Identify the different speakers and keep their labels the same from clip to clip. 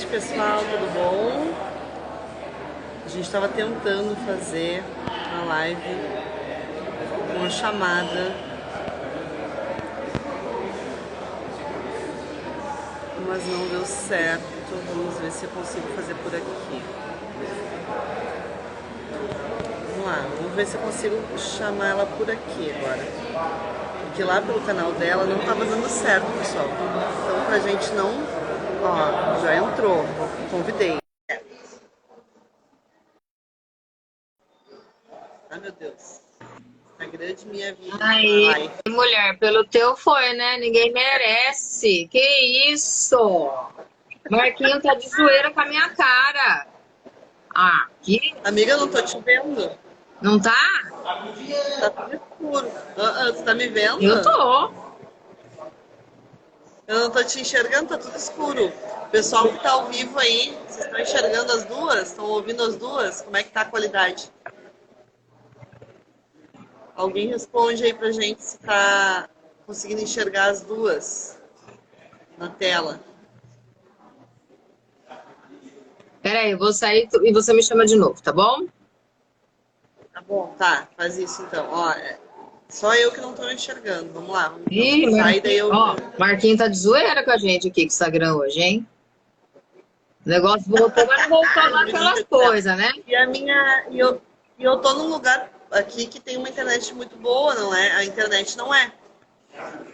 Speaker 1: noite, pessoal, tudo bom? A gente estava tentando fazer uma live com uma chamada, mas não deu certo. Vamos ver se eu consigo fazer por aqui. Vamos lá, vamos ver se eu consigo chamar ela por aqui agora. Porque lá pelo canal dela não estava dando certo, pessoal. Então pra gente não... Ó, já entrou, convidei. Ai, meu Deus. Instagram de minha vida.
Speaker 2: Aí,
Speaker 1: Ai.
Speaker 2: mulher, pelo teu foi, né? Ninguém merece. Que isso? Marquinho tá de zoeira com a minha cara. Ah, que...
Speaker 1: Amiga, eu não tô te vendo.
Speaker 2: Não tá?
Speaker 1: Tá tudo escuro. Você tá me vendo?
Speaker 2: Eu tô.
Speaker 1: Eu não tô te enxergando, tá tudo escuro. Pessoal que tá ao vivo aí, vocês estão enxergando as duas? Estão ouvindo as duas? Como é que tá a qualidade? Alguém responde aí pra gente se tá conseguindo enxergar as duas na tela.
Speaker 2: Pera aí, eu vou sair e você me chama de novo, tá bom?
Speaker 1: Tá bom, tá, faz isso então. Ó, só eu que não tô enxergando. Vamos lá, vamos
Speaker 2: Ih,
Speaker 1: sair daí eu.
Speaker 2: ó, Marquinho tá de zoeira com a gente aqui com o Instagram hoje, hein? O negócio voltou, mas não voltou lá aquelas coisas, né?
Speaker 1: E a minha. E eu tô num lugar aqui que tem uma internet muito boa, não é? A internet não é.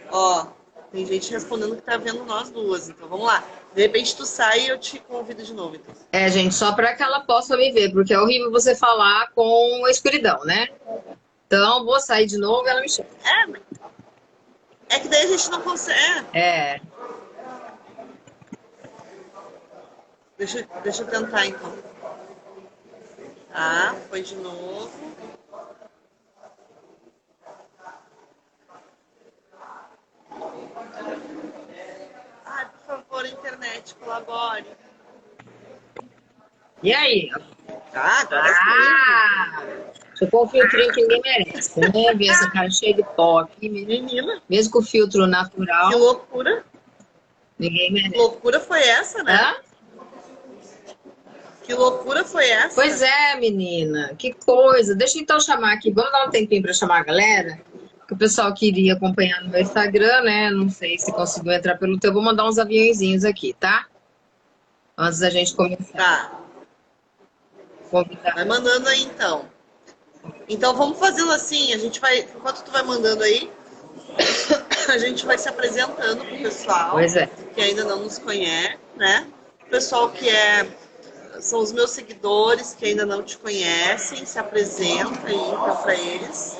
Speaker 1: Ó, tem gente respondendo que tá vendo nós duas, então vamos lá. De repente tu sai e eu te convido de novo, então.
Speaker 2: É, gente, só para que ela possa me ver, porque é horrível você falar com a escuridão, né? Então, vou sair de novo e ela me chama.
Speaker 1: É que daí a gente não consegue.
Speaker 2: É.
Speaker 1: Deixa eu tentar então. Tá, foi de novo. Ai, por favor, internet, colabore.
Speaker 2: E aí?
Speaker 1: Tá, agora sim.
Speaker 2: Ah! Ficou um filtrinho que ninguém merece, né? Ver essa cara cheia de pó aqui,
Speaker 1: Menina,
Speaker 2: mesmo com o filtro
Speaker 1: que
Speaker 2: natural,
Speaker 1: loucura.
Speaker 2: ninguém
Speaker 1: Que
Speaker 2: merece.
Speaker 1: loucura foi essa, né?
Speaker 2: Hã?
Speaker 1: Que loucura foi essa?
Speaker 2: Pois é, menina, que coisa. Deixa eu então chamar aqui, vamos dar um tempinho para chamar a galera, que o pessoal queria acompanhar no meu Instagram, né? Não sei se conseguiu entrar pelo teu, vou mandar uns aviãozinhos aqui, tá? Antes da gente começar.
Speaker 1: Tá,
Speaker 2: Convidar.
Speaker 1: vai mandando aí então. Então vamos fazendo assim, a gente vai, enquanto tu vai mandando aí, a gente vai se apresentando pro pessoal
Speaker 2: Pois é.
Speaker 1: que ainda não nos conhece, né? O pessoal que são os meus seguidores que ainda não te conhecem, se apresenta aí então para eles.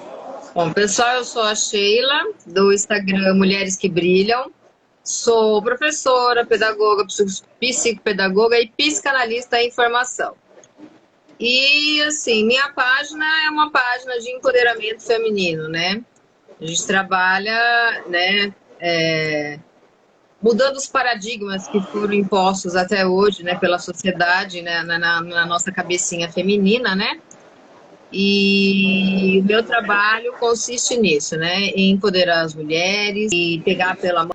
Speaker 2: Bom, pessoal, eu sou a Sheila, do Instagram Mulheres que Brilham. Sou professora, pedagoga, psicopedagoga e psicanalista em formação. E, assim, minha página é uma página de empoderamento feminino, né? A gente trabalha, né, mudando os paradigmas que foram impostos até hoje, né, pela sociedade, né, na nossa cabecinha feminina, né? E o meu trabalho consiste nisso, né? Em empoderar as mulheres e pegar pela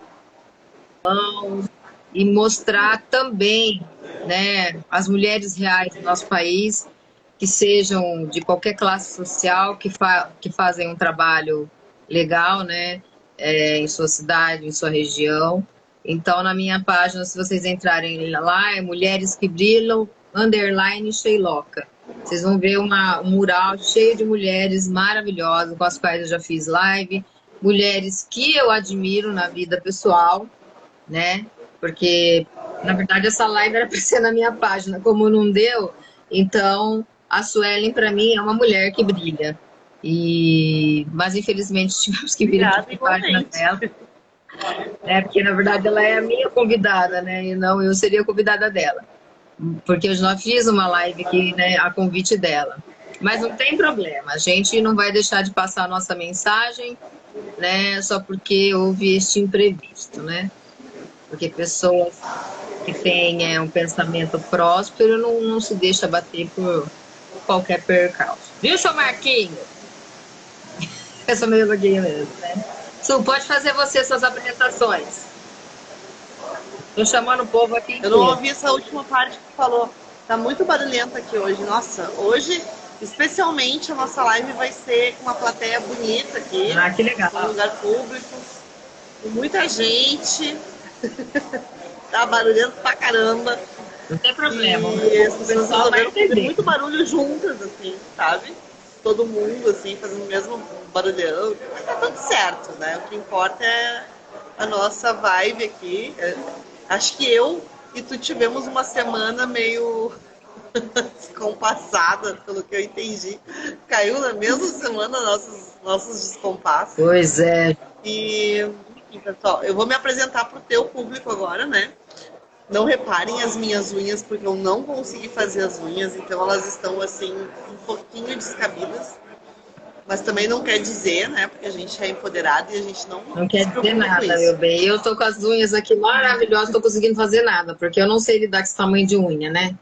Speaker 2: mão e mostrar também, né, as mulheres reais do nosso país, que sejam de qualquer classe social, que fazem um trabalho legal, né, em sua cidade, em sua região. Então, na minha página, se vocês entrarem lá, é Mulheres que Brilham, _ Sheiloca. Vocês vão ver um mural cheio de mulheres maravilhosas, com as quais eu já fiz live, mulheres que eu admiro na vida pessoal, né? Porque, na verdade, essa live era para ser na minha página, como não deu, então a Suelen, para mim, é uma mulher que brilha. Mas, infelizmente, tivemos que vir aqui para a página dela. Porque, na verdade, ela é a minha convidada, né? E não eu seria a convidada dela. Porque eu já fiz uma live aqui, né, a convite dela. Mas não tem problema, a gente não vai deixar de passar a nossa mensagem, né, só porque houve este imprevisto, né? Porque pessoas que têm um pensamento próspero não se deixa bater por qualquer percalço. Viu, seu Marquinho? Essa meio loguinha mesmo, né? Su, pode fazer você suas apresentações. Tô chamando o povo aqui
Speaker 1: Eu não
Speaker 2: inteiro.
Speaker 1: ouvi essa última parte que tu falou. Tá muito barulhento aqui hoje. Nossa, hoje, especialmente, a nossa live vai ser com uma plateia bonita aqui,
Speaker 2: Ah, que legal.
Speaker 1: num lugar público, com muita gente. Tá barulhento pra caramba.
Speaker 2: Não tem problema,
Speaker 1: E as
Speaker 2: o
Speaker 1: pessoas
Speaker 2: pessoal vai
Speaker 1: resolveram fazer
Speaker 2: entender.
Speaker 1: muito barulho juntas, assim, sabe? Todo mundo, assim, fazendo o mesmo barulhão. Mas tá tudo certo, né? O que importa é a nossa vibe aqui. Acho que eu e tu tivemos uma semana meio descompassada, pelo que eu entendi. Caiu na mesma semana nossos descompassos.
Speaker 2: Pois é.
Speaker 1: E, enfim, pessoal, eu vou me apresentar pro teu público agora, né? Não reparem as minhas unhas, porque eu não consegui fazer as unhas, então elas estão assim, um pouquinho descabidas. Mas também não quer dizer, né? Porque a gente é empoderado e a gente não
Speaker 2: Não
Speaker 1: se
Speaker 2: quer dizer
Speaker 1: preocupa com
Speaker 2: nada, meu
Speaker 1: isso.
Speaker 2: bem. Eu tô com as unhas aqui maravilhosas, tô conseguindo fazer nada, porque eu não sei lidar com esse tamanho de unha, né?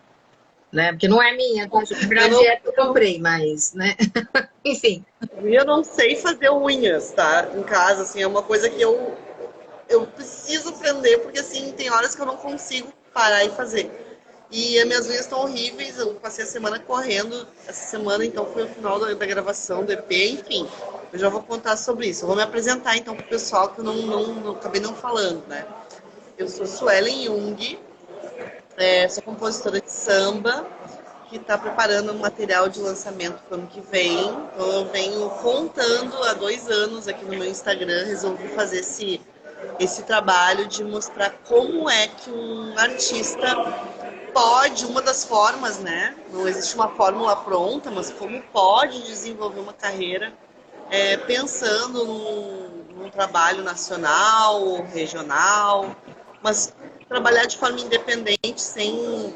Speaker 2: Porque não é minha, tá? Na
Speaker 1: Eu
Speaker 2: verdade
Speaker 1: não,
Speaker 2: é que eu comprei, mas, né? Enfim,
Speaker 1: eu não sei fazer unhas, tá? Em casa, assim, é uma coisa que eu preciso aprender, porque assim, tem horas que eu não consigo parar e fazer. E as minhas unhas estão horríveis, eu passei a semana correndo, essa semana então foi o final da gravação do EP, enfim. Eu já vou contar sobre isso. Eu vou me apresentar então pro pessoal que eu não acabei não falando, né? Eu sou Suelen Jung, sou compositora de samba, que está preparando um material de lançamento para o ano que vem. Então eu venho contando há 2 anos aqui no meu Instagram, resolvi fazer esse trabalho de mostrar como é que um artista pode, uma das formas, né? Não existe uma fórmula pronta, mas como pode desenvolver uma carreira pensando num trabalho nacional, regional, mas trabalhar de forma independente, sem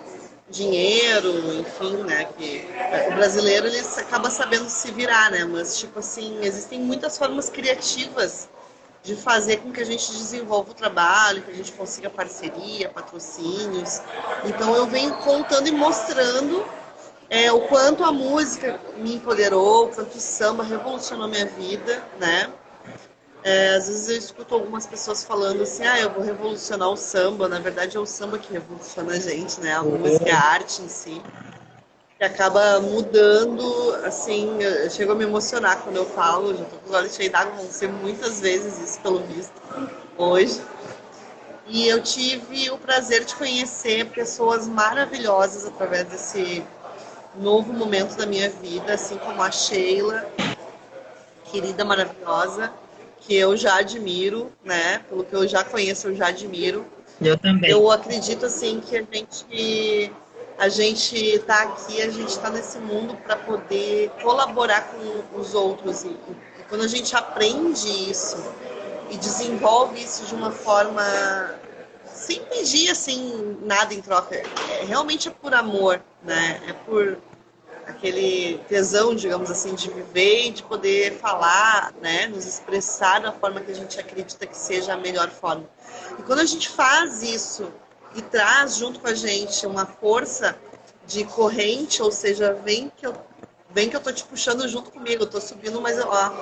Speaker 1: dinheiro, enfim, né? Que o brasileiro ele acaba sabendo se virar, né? Mas tipo assim, existem muitas formas criativas de fazer com que a gente desenvolva o trabalho, que a gente consiga parceria, patrocínios. Então eu venho contando e mostrando o quanto a música me empoderou, o quanto o samba revolucionou minha vida, né? Às vezes eu escuto algumas pessoas falando assim, eu vou revolucionar o samba. Na verdade é o samba que revoluciona a gente, né? A música, a arte em si, que acaba mudando, assim, eu chego a me emocionar quando eu falo, já tô com os olhos cheios d'água, vão ser muitas vezes isso pelo visto, hoje. E eu tive o prazer de conhecer pessoas maravilhosas através desse novo momento da minha vida, assim como a Sheila, querida, maravilhosa, que eu já admiro, né? Pelo que eu já conheço, eu já admiro.
Speaker 2: eu também.
Speaker 1: Eu acredito assim que a gente está aqui, a gente está nesse mundo para poder colaborar com os outros e quando a gente aprende isso e desenvolve isso de uma forma sem pedir assim nada em troca, realmente é por amor, né? É por aquele tesão, digamos assim, de viver e de poder falar, né, nos expressar da forma que a gente acredita que seja a melhor forma. E quando a gente faz isso e traz junto com a gente uma força de corrente, ou seja, vem que eu tô te puxando junto comigo, eu tô subindo, mas ó,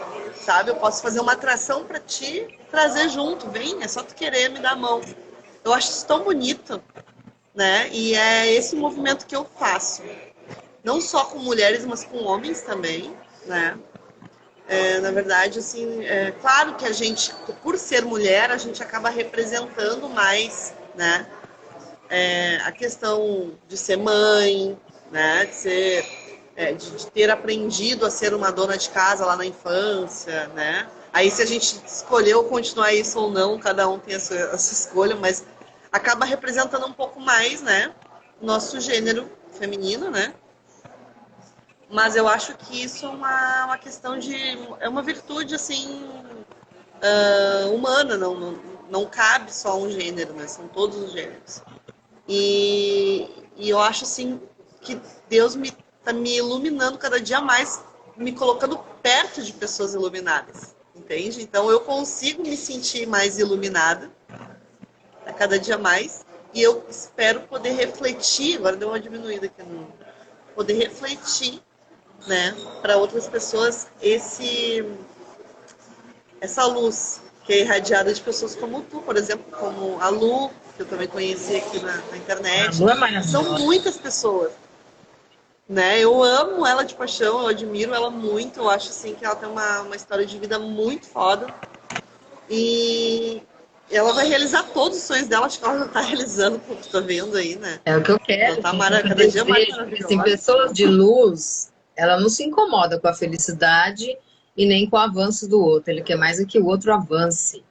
Speaker 1: sabe, eu posso fazer uma atração para ti, trazer junto, vem, é só tu querer me dar a mão. Eu acho isso tão bonito, né? E é esse movimento que eu faço não só com mulheres, mas com homens também, né? Na verdade, assim, claro que a gente, por ser mulher, a gente acaba representando mais, né? A questão de ser mãe, né? De ter aprendido a ser uma dona de casa lá na infância, né? Aí se a gente escolheu continuar isso ou não, cada um tem a sua escolha, mas acaba representando um pouco mais, né? Nosso gênero feminino, né? Mas eu acho que isso é uma questão de. É uma virtude, assim, humana, não cabe só um gênero, né? São todos os gêneros. E eu acho, assim, que Deus tá me iluminando cada dia mais, me colocando perto de pessoas iluminadas, entende? Então eu consigo me sentir mais iluminada a cada dia mais. E eu espero poder refletir, agora deu uma diminuída aqui no. Poder refletir, né, para outras pessoas essa luz que é irradiada de pessoas como tu, por exemplo, como a Lu, que eu também conheci aqui na internet.
Speaker 2: A Lu é maravilhosa.
Speaker 1: São muitas pessoas, né? Eu amo ela de paixão, eu admiro ela muito, eu acho assim que ela tem uma história de vida muito foda. E ela vai realizar todos os sonhos dela, acho que ela já está realizando, como tu tá vendo aí, né?
Speaker 2: É o que eu quero.
Speaker 1: Ela tá cada dia mais
Speaker 2: maravilhosa. Assim, pessoas de luz, ela não se incomoda com a felicidade e nem com o avanço do outro. Ele quer mais é que o outro avance,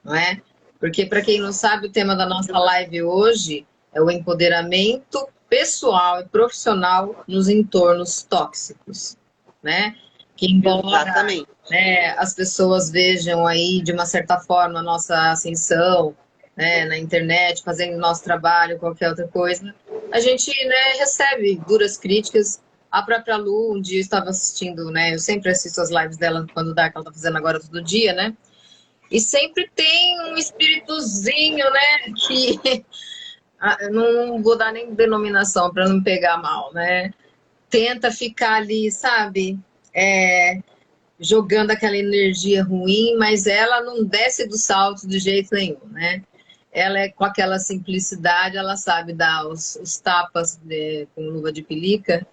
Speaker 2: não é? Porque, para quem não sabe, o tema da nossa live hoje é o empoderamento pessoal e profissional nos entornos tóxicos, né? Que embora né, as pessoas vejam aí, de uma certa forma, a nossa ascensão, né, na internet, fazendo nosso trabalho, qualquer outra coisa, a gente, né, recebe duras críticas. A própria Lu, um dia eu estava assistindo, né, eu sempre assisto as lives dela quando dá, que ela está fazendo agora todo dia, né, e sempre tem um espíritozinho, né, que não vou dar nem denominação para não pegar mal, né, tenta ficar ali, sabe, jogando aquela energia ruim, mas ela não desce do salto de jeito nenhum, né? Ela é com aquela simplicidade, ela sabe dar os tapas com luva de pelica.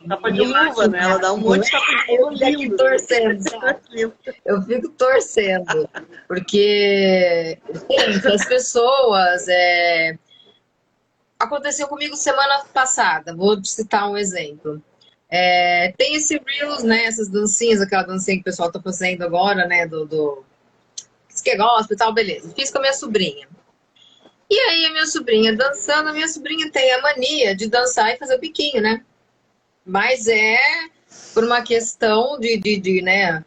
Speaker 1: Tapa de luva, né? Ela dá um monte de tapa de luva lindo.
Speaker 2: Torcendo, sabe? Eu fico torcendo, porque gente, as pessoas... Aconteceu comigo semana passada, vou te citar um exemplo. Tem esse Reels, né? Essas dancinhas, aquela dancinha que o pessoal tá fazendo agora, né? Que gospel e tal, beleza. Fiz com a minha sobrinha. E aí a minha sobrinha dançando, a minha sobrinha tem a mania de dançar e fazer o biquinho, né? Mas por uma questão de né?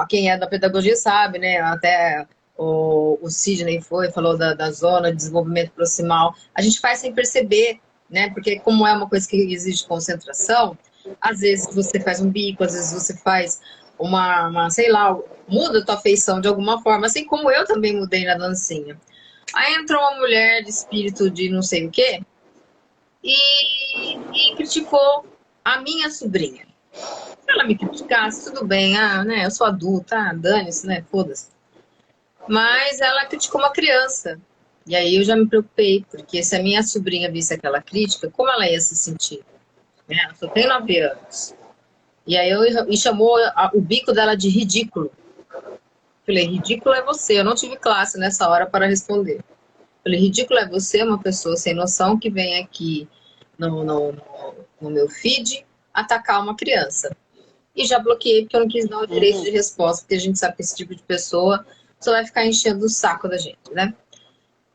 Speaker 2: Quem é da pedagogia sabe, né? Até o Sidney falou da zona de desenvolvimento proximal. A gente faz sem perceber, né? Porque como é uma coisa que exige concentração, às vezes você faz um bico, às vezes você faz sei lá, muda a tua feição de alguma forma, assim como eu também mudei na dancinha. Aí entrou uma mulher de espírito de não sei o quê e criticou a minha sobrinha. Se ela me criticasse, tudo bem, né, eu sou adulta, dane-se, né, foda-se. Mas ela criticou uma criança. E aí eu já me preocupei, porque se a minha sobrinha visse aquela crítica, como ela ia se sentir? Ela só tem 9 anos. E aí e chamou o bico dela de ridículo. Falei, ridículo é você. Eu não tive classe nessa hora para responder. Falei, ridículo é você, uma pessoa sem noção que vem aqui no meu feed atacar uma criança. E já bloqueei porque eu não quis dar o direito de resposta, porque a gente sabe que esse tipo de pessoa só vai ficar enchendo o saco da gente, né?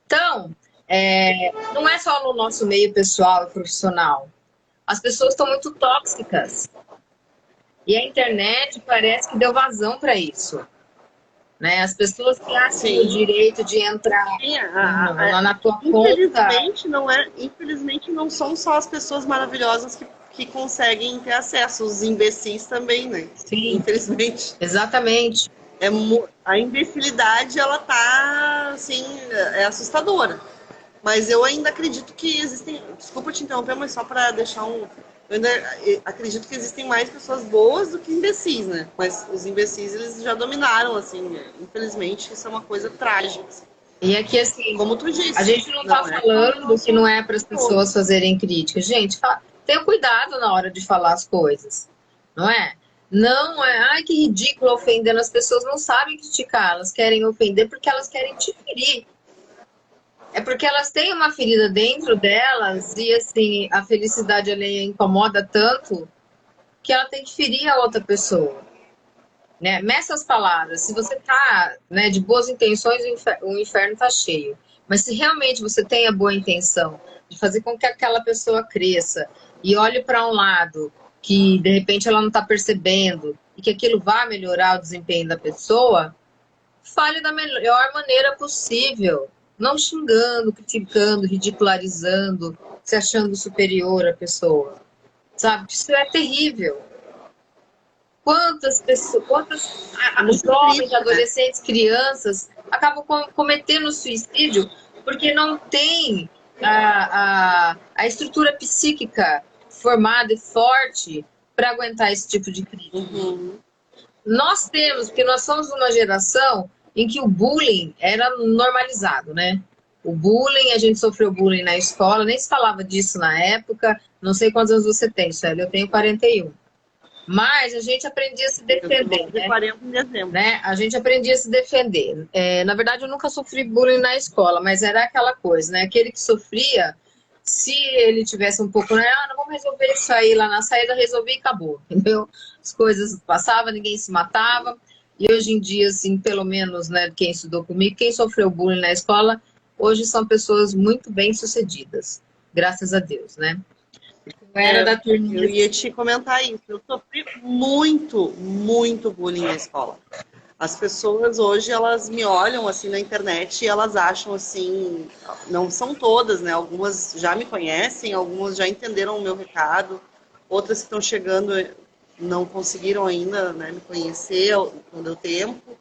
Speaker 2: Então, não é só no nosso meio pessoal e profissional. As pessoas estão muito tóxicas. E a internet parece que deu vazão para isso. Né? As pessoas que acham o direito de entrar na tua conta...
Speaker 1: Infelizmente, não são só as pessoas maravilhosas que conseguem ter acesso. Os imbecis também, né?
Speaker 2: Sim.
Speaker 1: Infelizmente.
Speaker 2: Exatamente.
Speaker 1: A imbecilidade, ela tá, assim, assustadora. Mas eu ainda acredito que existem... Desculpa te interromper, mas só para deixar Eu ainda acredito que existem mais pessoas boas do que imbecis, né? Mas os imbecis, eles já dominaram, assim. Infelizmente, isso é uma coisa trágica. Assim.
Speaker 2: E aqui, assim,
Speaker 1: como tu disse,
Speaker 2: a gente não tá falando que não é para as pessoas fazerem críticas. Gente, tenha cuidado na hora de falar as coisas, não é? Não ai, que ridículo ofendendo. As pessoas não sabem criticar, elas querem ofender porque elas querem te ferir. É porque elas têm uma ferida dentro delas e, assim, a felicidade alheia incomoda tanto que ela tem que ferir a outra pessoa. Né? Meça as palavras. Se você tá, né, de boas intenções, o inferno tá cheio. Mas se realmente você tem a boa intenção de fazer com que aquela pessoa cresça e olhe para um lado que, de repente, ela não está percebendo e que aquilo vai melhorar o desempenho da pessoa, fale da melhor maneira possível. Não xingando, criticando, ridicularizando, se achando superior à pessoa. Sabe? Isso é terrível. Quantas jovens, adolescentes, crianças acabam cometendo suicídio porque não tem a estrutura psíquica formada e forte para aguentar esse tipo de crítica. Nós temos, porque nós somos uma geração, em que o bullying era normalizado, né? O bullying, a gente sofreu bullying na escola, nem se falava disso na época. Não sei quantos anos você tem, Célia, eu tenho 41. Mas a gente aprendia a se defender,
Speaker 1: de 40 em dezembro.
Speaker 2: né? A gente aprendia a se defender. Na verdade, eu nunca sofri bullying na escola, mas era aquela coisa, né? Aquele que sofria, se ele tivesse um pouco, né? Não vamos resolver isso aí lá na saída, resolvi e acabou, entendeu? As coisas passavam, ninguém se matava. E hoje em dia, assim, pelo menos, né, quem estudou comigo, quem sofreu bullying na escola, hoje são pessoas muito bem-sucedidas, graças a Deus, né? Eu era da turminha.
Speaker 1: Eu ia te comentar isso. Eu sofri muito, muito bullying na escola. As pessoas hoje, elas me olham assim na internet e elas acham assim, não são todas, né? Algumas já me conhecem, algumas já entenderam o meu recado, outras que estão chegando não conseguiram ainda, né, me conhecer, não deu tempo.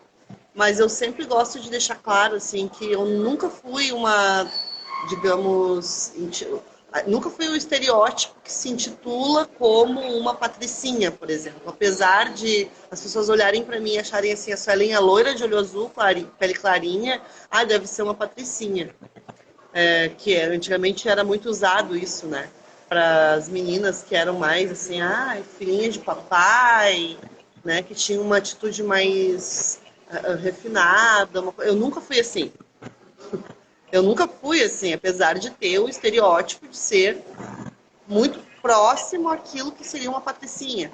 Speaker 1: Mas eu sempre gosto de deixar claro assim que eu nunca fui uma, digamos, nunca fui um estereótipo que se intitula como uma patricinha, por exemplo. Apesar de as pessoas olharem para mim e acharem assim, a Suelinha loira de olho azul, pele clarinha, deve ser uma patricinha. Antigamente era muito usado isso, né? Para as meninas que eram mais assim, filhinha de papai, né? Que tinham uma atitude mais refinada. Eu nunca fui assim. Eu nunca fui assim, apesar de ter o estereótipo de ser muito próximo àquilo que seria uma patricinha.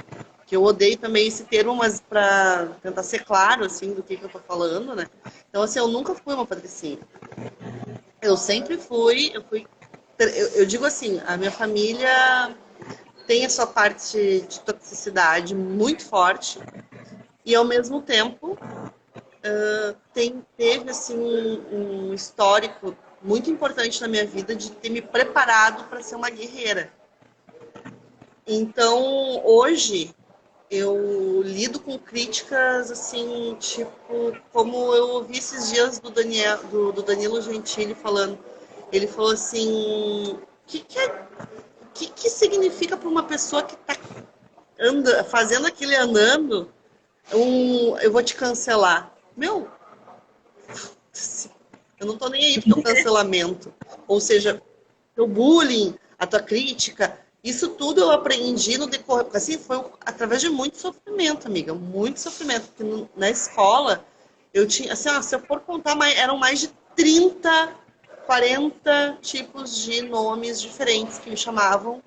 Speaker 1: Que eu odeio também esse termo, mas para tentar ser claro assim do que eu tô falando, né? Então assim, eu nunca fui uma patricinha. Eu sempre fui, eu digo assim, a minha família tem a sua parte de toxicidade muito forte e ao mesmo tempo teve assim um histórico muito importante na minha vida de ter me preparado para ser uma guerreira. Então, hoje eu lido com críticas assim, tipo, como eu ouvi esses dias do Danilo Gentili falando. Ele falou assim, que significa para uma pessoa que está fazendo aquilo e andando, eu vou te cancelar. Meu, eu não tô nem aí pro teu cancelamento. Ou seja, teu bullying, a tua crítica, isso tudo eu aprendi no decorrer. Assim, foi através de muito sofrimento, amiga. Muito sofrimento. Porque na escola, eu tinha, assim, se eu for contar, eram mais de 30, 40 tipos de nomes diferentes que me chamavam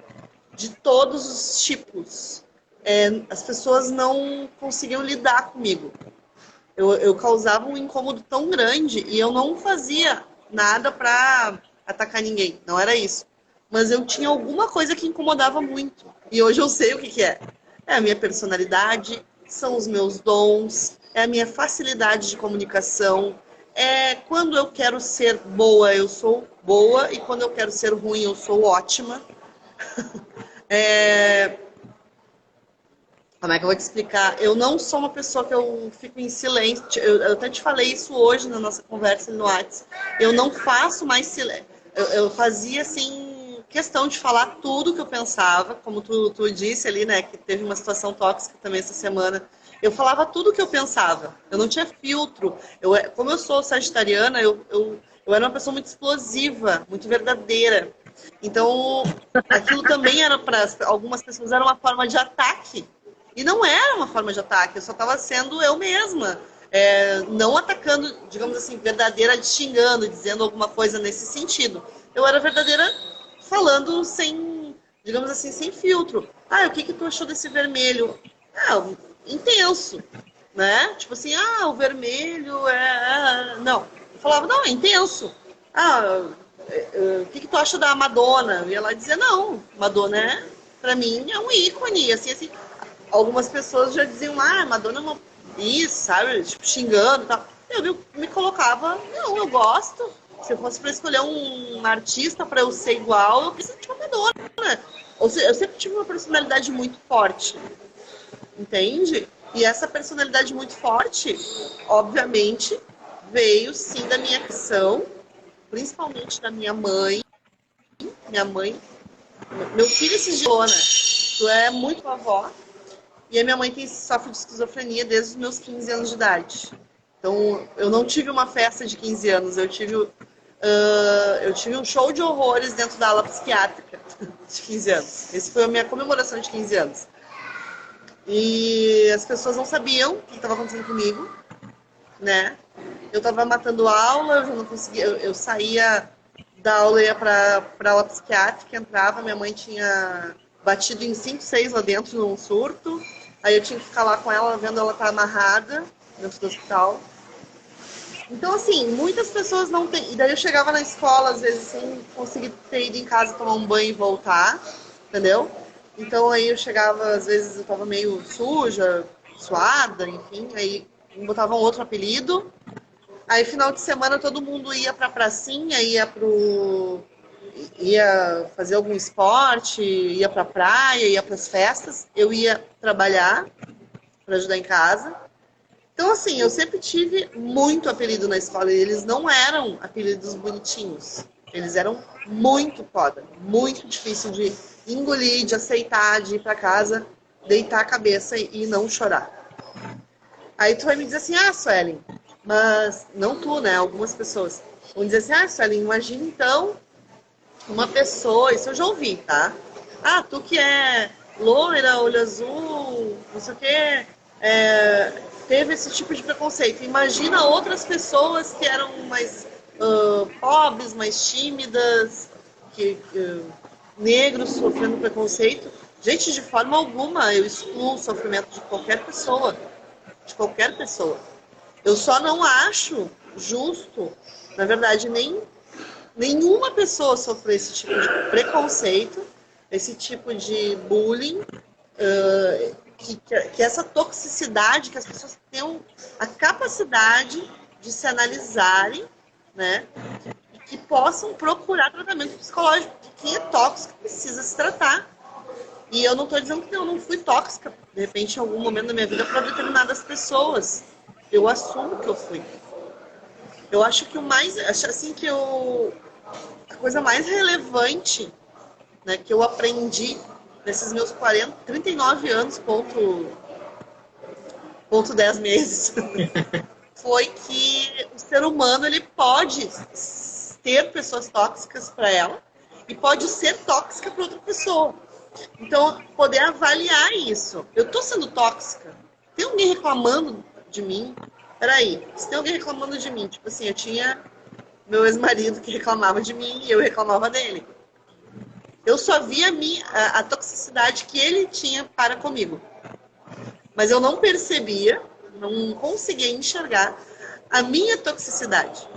Speaker 1: de todos os tipos. As pessoas não conseguiam lidar comigo. Eu causava um incômodo tão grande e eu não fazia nada para atacar ninguém. Não era isso. Mas eu tinha alguma coisa que incomodava muito. E hoje eu sei o que é. É a minha personalidade, são os meus dons, é a minha facilidade de comunicação. Quando eu quero ser boa, eu sou boa. E quando eu quero ser ruim, eu sou ótima. Como é que eu vou te explicar? Eu não sou uma pessoa que eu fico em silêncio. Eu até te falei isso hoje na nossa conversa no WhatsApp. Eu não faço mais silêncio. Eu fazia, assim, questão de falar tudo que eu pensava, como tu disse ali, né, que teve uma situação tóxica também essa semana. Eu falava tudo que eu pensava. Eu não tinha filtro. Como eu sou sagitariana, eu era uma pessoa muito explosiva, muito verdadeira. Então, aquilo também era para algumas pessoas era uma forma de ataque. E não era uma forma de ataque, eu só estava sendo eu mesma. Não atacando, digamos assim, verdadeira, xingando, dizendo alguma coisa nesse sentido. Eu era verdadeira falando sem, digamos assim, sem filtro. O que tu achou desse vermelho? Intenso, né? Tipo assim, o vermelho Não, eu falava, não, é intenso. O que tu acha da Madonna? Eu ia lá dizer, não, Madonna pra mim é um ícone, assim. Algumas pessoas já diziam, Madonna é uma... Isso, sabe? Tipo, xingando e tal. Eu me colocava, não, eu gosto. Se eu fosse para escolher um artista para eu ser igual, eu preciso de uma Madonna. Ou seja, eu sempre tive uma personalidade muito forte. Entende? E essa personalidade muito forte, obviamente, veio sim da minha criação, principalmente da minha mãe. Minha mãe... Meu filho se gelou, né? Tu é muito avó. E a minha mãe sofre de esquizofrenia desde os meus 15 anos de idade. Então, eu não tive uma festa de 15 anos, eu tive um show de horrores dentro da ala psiquiátrica de 15 anos. Essa foi a minha comemoração de 15 anos. E as pessoas não sabiam o que estava acontecendo comigo, né? Eu estava matando aula, eu já não conseguia, eu saía da aula, ia para a aula psiquiátrica, entrava, minha mãe tinha batido em 5, 6 lá dentro num surto, aí eu tinha que ficar lá com ela, vendo ela estar amarrada dentro do hospital. Então, assim, muitas pessoas não têm... E daí eu chegava na escola, às vezes, sem conseguir ter ido em casa tomar um banho e voltar, entendeu? Então, aí eu chegava, às vezes, eu tava meio suja, suada, enfim, aí me botavam outro apelido. Aí, final de semana, todo mundo ia pra pracinha, ia fazer algum esporte, ia pra praia, ia pras festas. Eu ia trabalhar para ajudar em casa. Então, assim, eu sempre tive muito apelido na escola. E eles não eram apelidos bonitinhos. Eles eram muito foda. Muito difícil de engolir, de aceitar, de ir para casa, deitar a cabeça e não chorar. Aí tu vai me dizer assim, Suelen, mas não tu, né? Algumas pessoas vão dizer assim, Suelen, imagina então uma pessoa, isso eu já ouvi, tá? Tu que é loira, olho azul, não sei o quê, teve esse tipo de preconceito. Imagina outras pessoas que eram mais pobres, mais tímidas, negros sofrendo preconceito. Gente, de forma alguma eu excluo o sofrimento de qualquer pessoa. De qualquer pessoa. Eu só não acho justo, na verdade, nenhuma pessoa sofrer esse tipo de preconceito, esse tipo de bullying, que essa toxicidade, que as pessoas tenham a capacidade de se analisarem, né? E que possam procurar tratamento psicológico. Quem é tóxico precisa se tratar. E eu não estou dizendo que eu não fui tóxica, de repente, em algum momento da minha vida, para determinadas pessoas. Eu assumo que eu fui. Eu acho que a coisa mais relevante, né, que eu aprendi nesses meus 39 anos, ponto 10 meses, foi que o ser humano ele pode ter pessoas tóxicas para ela e pode ser tóxica para outra pessoa. Então, poder avaliar isso. Eu tô sendo tóxica? Tem alguém reclamando de mim? Peraí, se tem alguém reclamando de mim, tipo assim, eu tinha meu ex-marido que reclamava de mim e eu reclamava dele. Eu só via a toxicidade que ele tinha para comigo. Mas eu não percebia, não conseguia enxergar a minha toxicidade.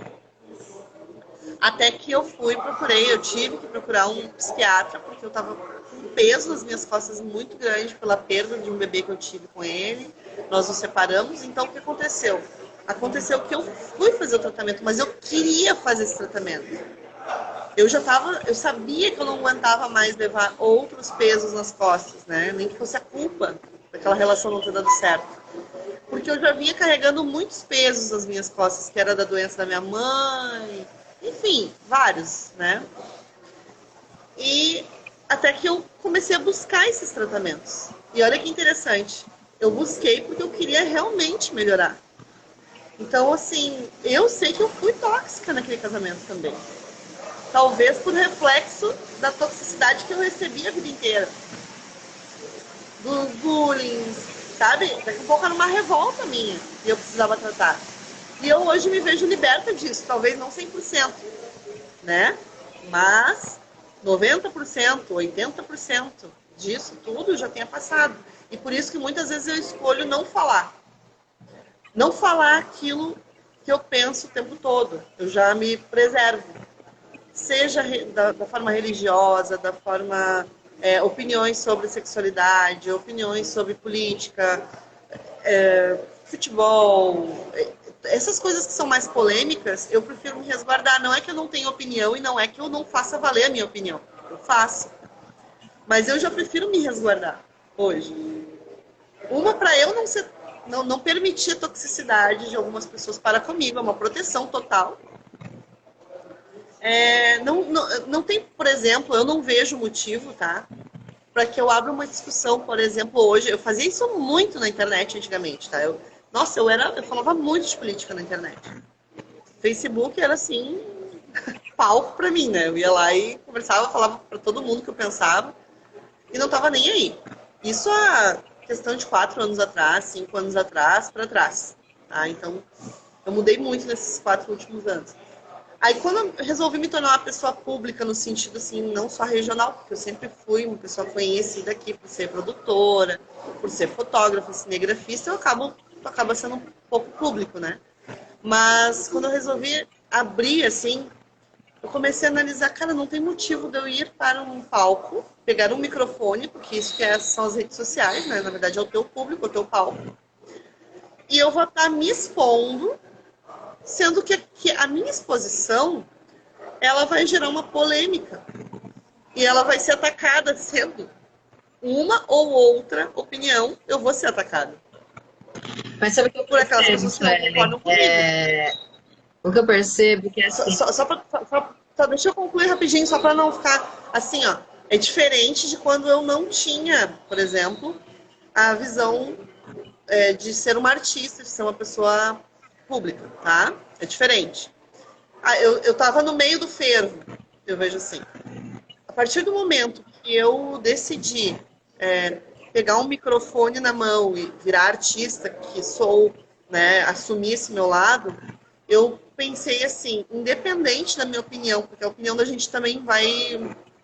Speaker 1: Até que eu eu tive que procurar um psiquiatra, porque eu estava com um peso nas minhas costas muito grande pela perda de um bebê que eu tive com ele. Nós nos separamos, então o que aconteceu? Aconteceu que eu fui fazer o tratamento, mas eu queria fazer esse tratamento. Eu sabia que eu não aguentava mais levar outros pesos nas costas, né? Nem que fosse a culpa daquela relação não ter dado certo. Porque eu já vinha carregando muitos pesos nas minhas costas, que era da doença da minha mãe, enfim, vários, né? E até que eu comecei a buscar esses tratamentos. E olha que interessante, eu busquei porque eu queria realmente melhorar. Então, assim, eu sei que eu fui tóxica naquele casamento também. Talvez por reflexo da toxicidade que eu recebi a vida inteira. Dos bullying, sabe? Daqui a pouco era uma revolta minha e eu precisava tratar. E eu hoje me vejo liberta disso, talvez não 100%, né? Mas 90%, 80% disso tudo já tenha passado. E por isso que muitas vezes eu escolho não falar. Não falar aquilo que eu penso o tempo todo. Eu já me preservo. Seja da forma religiosa, da forma... opiniões sobre sexualidade, opiniões sobre política, futebol... Essas coisas que são mais polêmicas, eu prefiro me resguardar. Não é que eu não tenho opinião e não é que eu não faça valer a minha opinião. Eu faço. Mas eu já prefiro me resguardar hoje. Uma, para eu não permitir a toxicidade de algumas pessoas para comigo. É uma proteção total. Não tem, por exemplo, eu não vejo motivo, tá? Para que eu abra uma discussão, por exemplo, hoje. Eu fazia isso muito na internet antigamente, tá? Nossa, eu falava muito de política na internet. Facebook era assim, palco pra mim, né? Eu ia lá e conversava, falava pra todo mundo que eu pensava e não tava nem aí. Isso há questão de 4 anos atrás, 5 anos atrás, pra trás. Tá? Então, eu mudei muito nesses 4 últimos anos. Aí, quando eu resolvi me tornar uma pessoa pública, no sentido, assim, não só regional, porque eu sempre fui uma pessoa conhecida aqui por ser produtora, por ser fotógrafa, cinegrafista, acaba sendo um pouco público, né? Mas, quando eu resolvi abrir, assim, eu comecei a analisar, cara, não tem motivo de eu ir para um palco, pegar um microfone, porque isso que são as redes sociais, né? Na verdade, é o teu público, é o teu palco. E eu vou estar me expondo, sendo que a minha exposição ela vai gerar uma polêmica e ela vai ser atacada sendo uma ou outra opinião, eu vou ser atacada.
Speaker 2: Mas sabe o que eu
Speaker 1: Por aquelas
Speaker 2: percebo,
Speaker 1: pessoas que não concordam comigo.
Speaker 2: O que eu percebo é que assim...
Speaker 1: Só deixa eu concluir rapidinho, só para não ficar assim, ó. É diferente de quando eu não tinha, por exemplo, a visão de ser uma artista, de ser uma pessoa pública, tá? É diferente. Eu tava no meio do fervo, eu vejo assim. A partir do momento que eu decidi pegar um microfone na mão e virar artista, que sou, né, assumir esse meu lado, eu pensei assim, independente da minha opinião, porque a opinião da gente também vai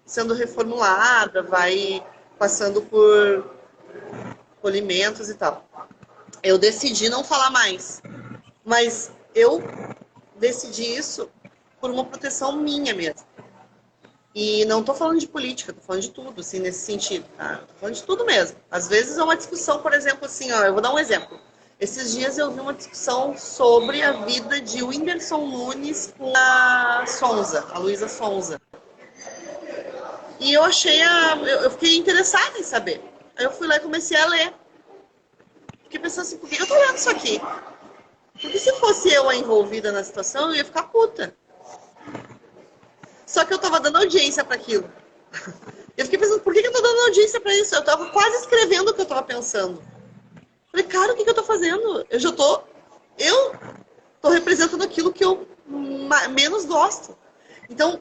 Speaker 1: sendo reformulada, vai passando por polimentos e tal. Eu decidi não falar mais, mas eu decidi isso por uma proteção minha mesmo. E não tô falando de política, tô falando de tudo, assim, nesse sentido, tá? Tô falando de tudo mesmo. Às vezes é uma discussão, por exemplo, assim, ó, eu vou dar um exemplo. Esses dias eu vi uma discussão sobre a vida de Whindersson Nunes com a Sonza, a Luísa Sonza. E eu eu fiquei interessada em saber. Aí eu fui lá e comecei a ler. Fiquei pensando assim, por que eu tô lendo isso aqui? Porque se fosse eu a envolvida na situação, eu ia ficar puta. Só que eu tava dando audiência para aquilo. Eu fiquei pensando, por que eu tô dando audiência para isso? Eu tava quase escrevendo o que eu tava pensando. Falei, cara, o que eu tô fazendo? Eu tô representando aquilo que eu menos gosto. Então,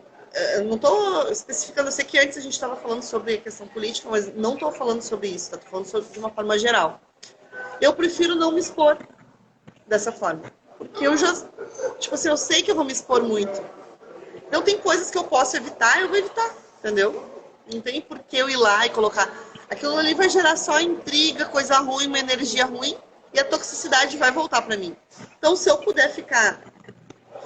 Speaker 1: eu não tô especificando, eu sei que antes a gente tava falando sobre a questão política, mas não tô falando sobre isso, tá? Tô falando sobre de uma forma geral. Eu prefiro não me expor dessa forma. Porque eu já, tipo assim, eu sei que eu vou me expor muito. Então tem coisas que eu posso evitar, eu vou evitar, entendeu? Não tem por que eu ir lá e colocar. Aquilo ali vai gerar só intriga, coisa ruim, uma energia ruim, e a toxicidade vai voltar pra mim. Então, se eu puder ficar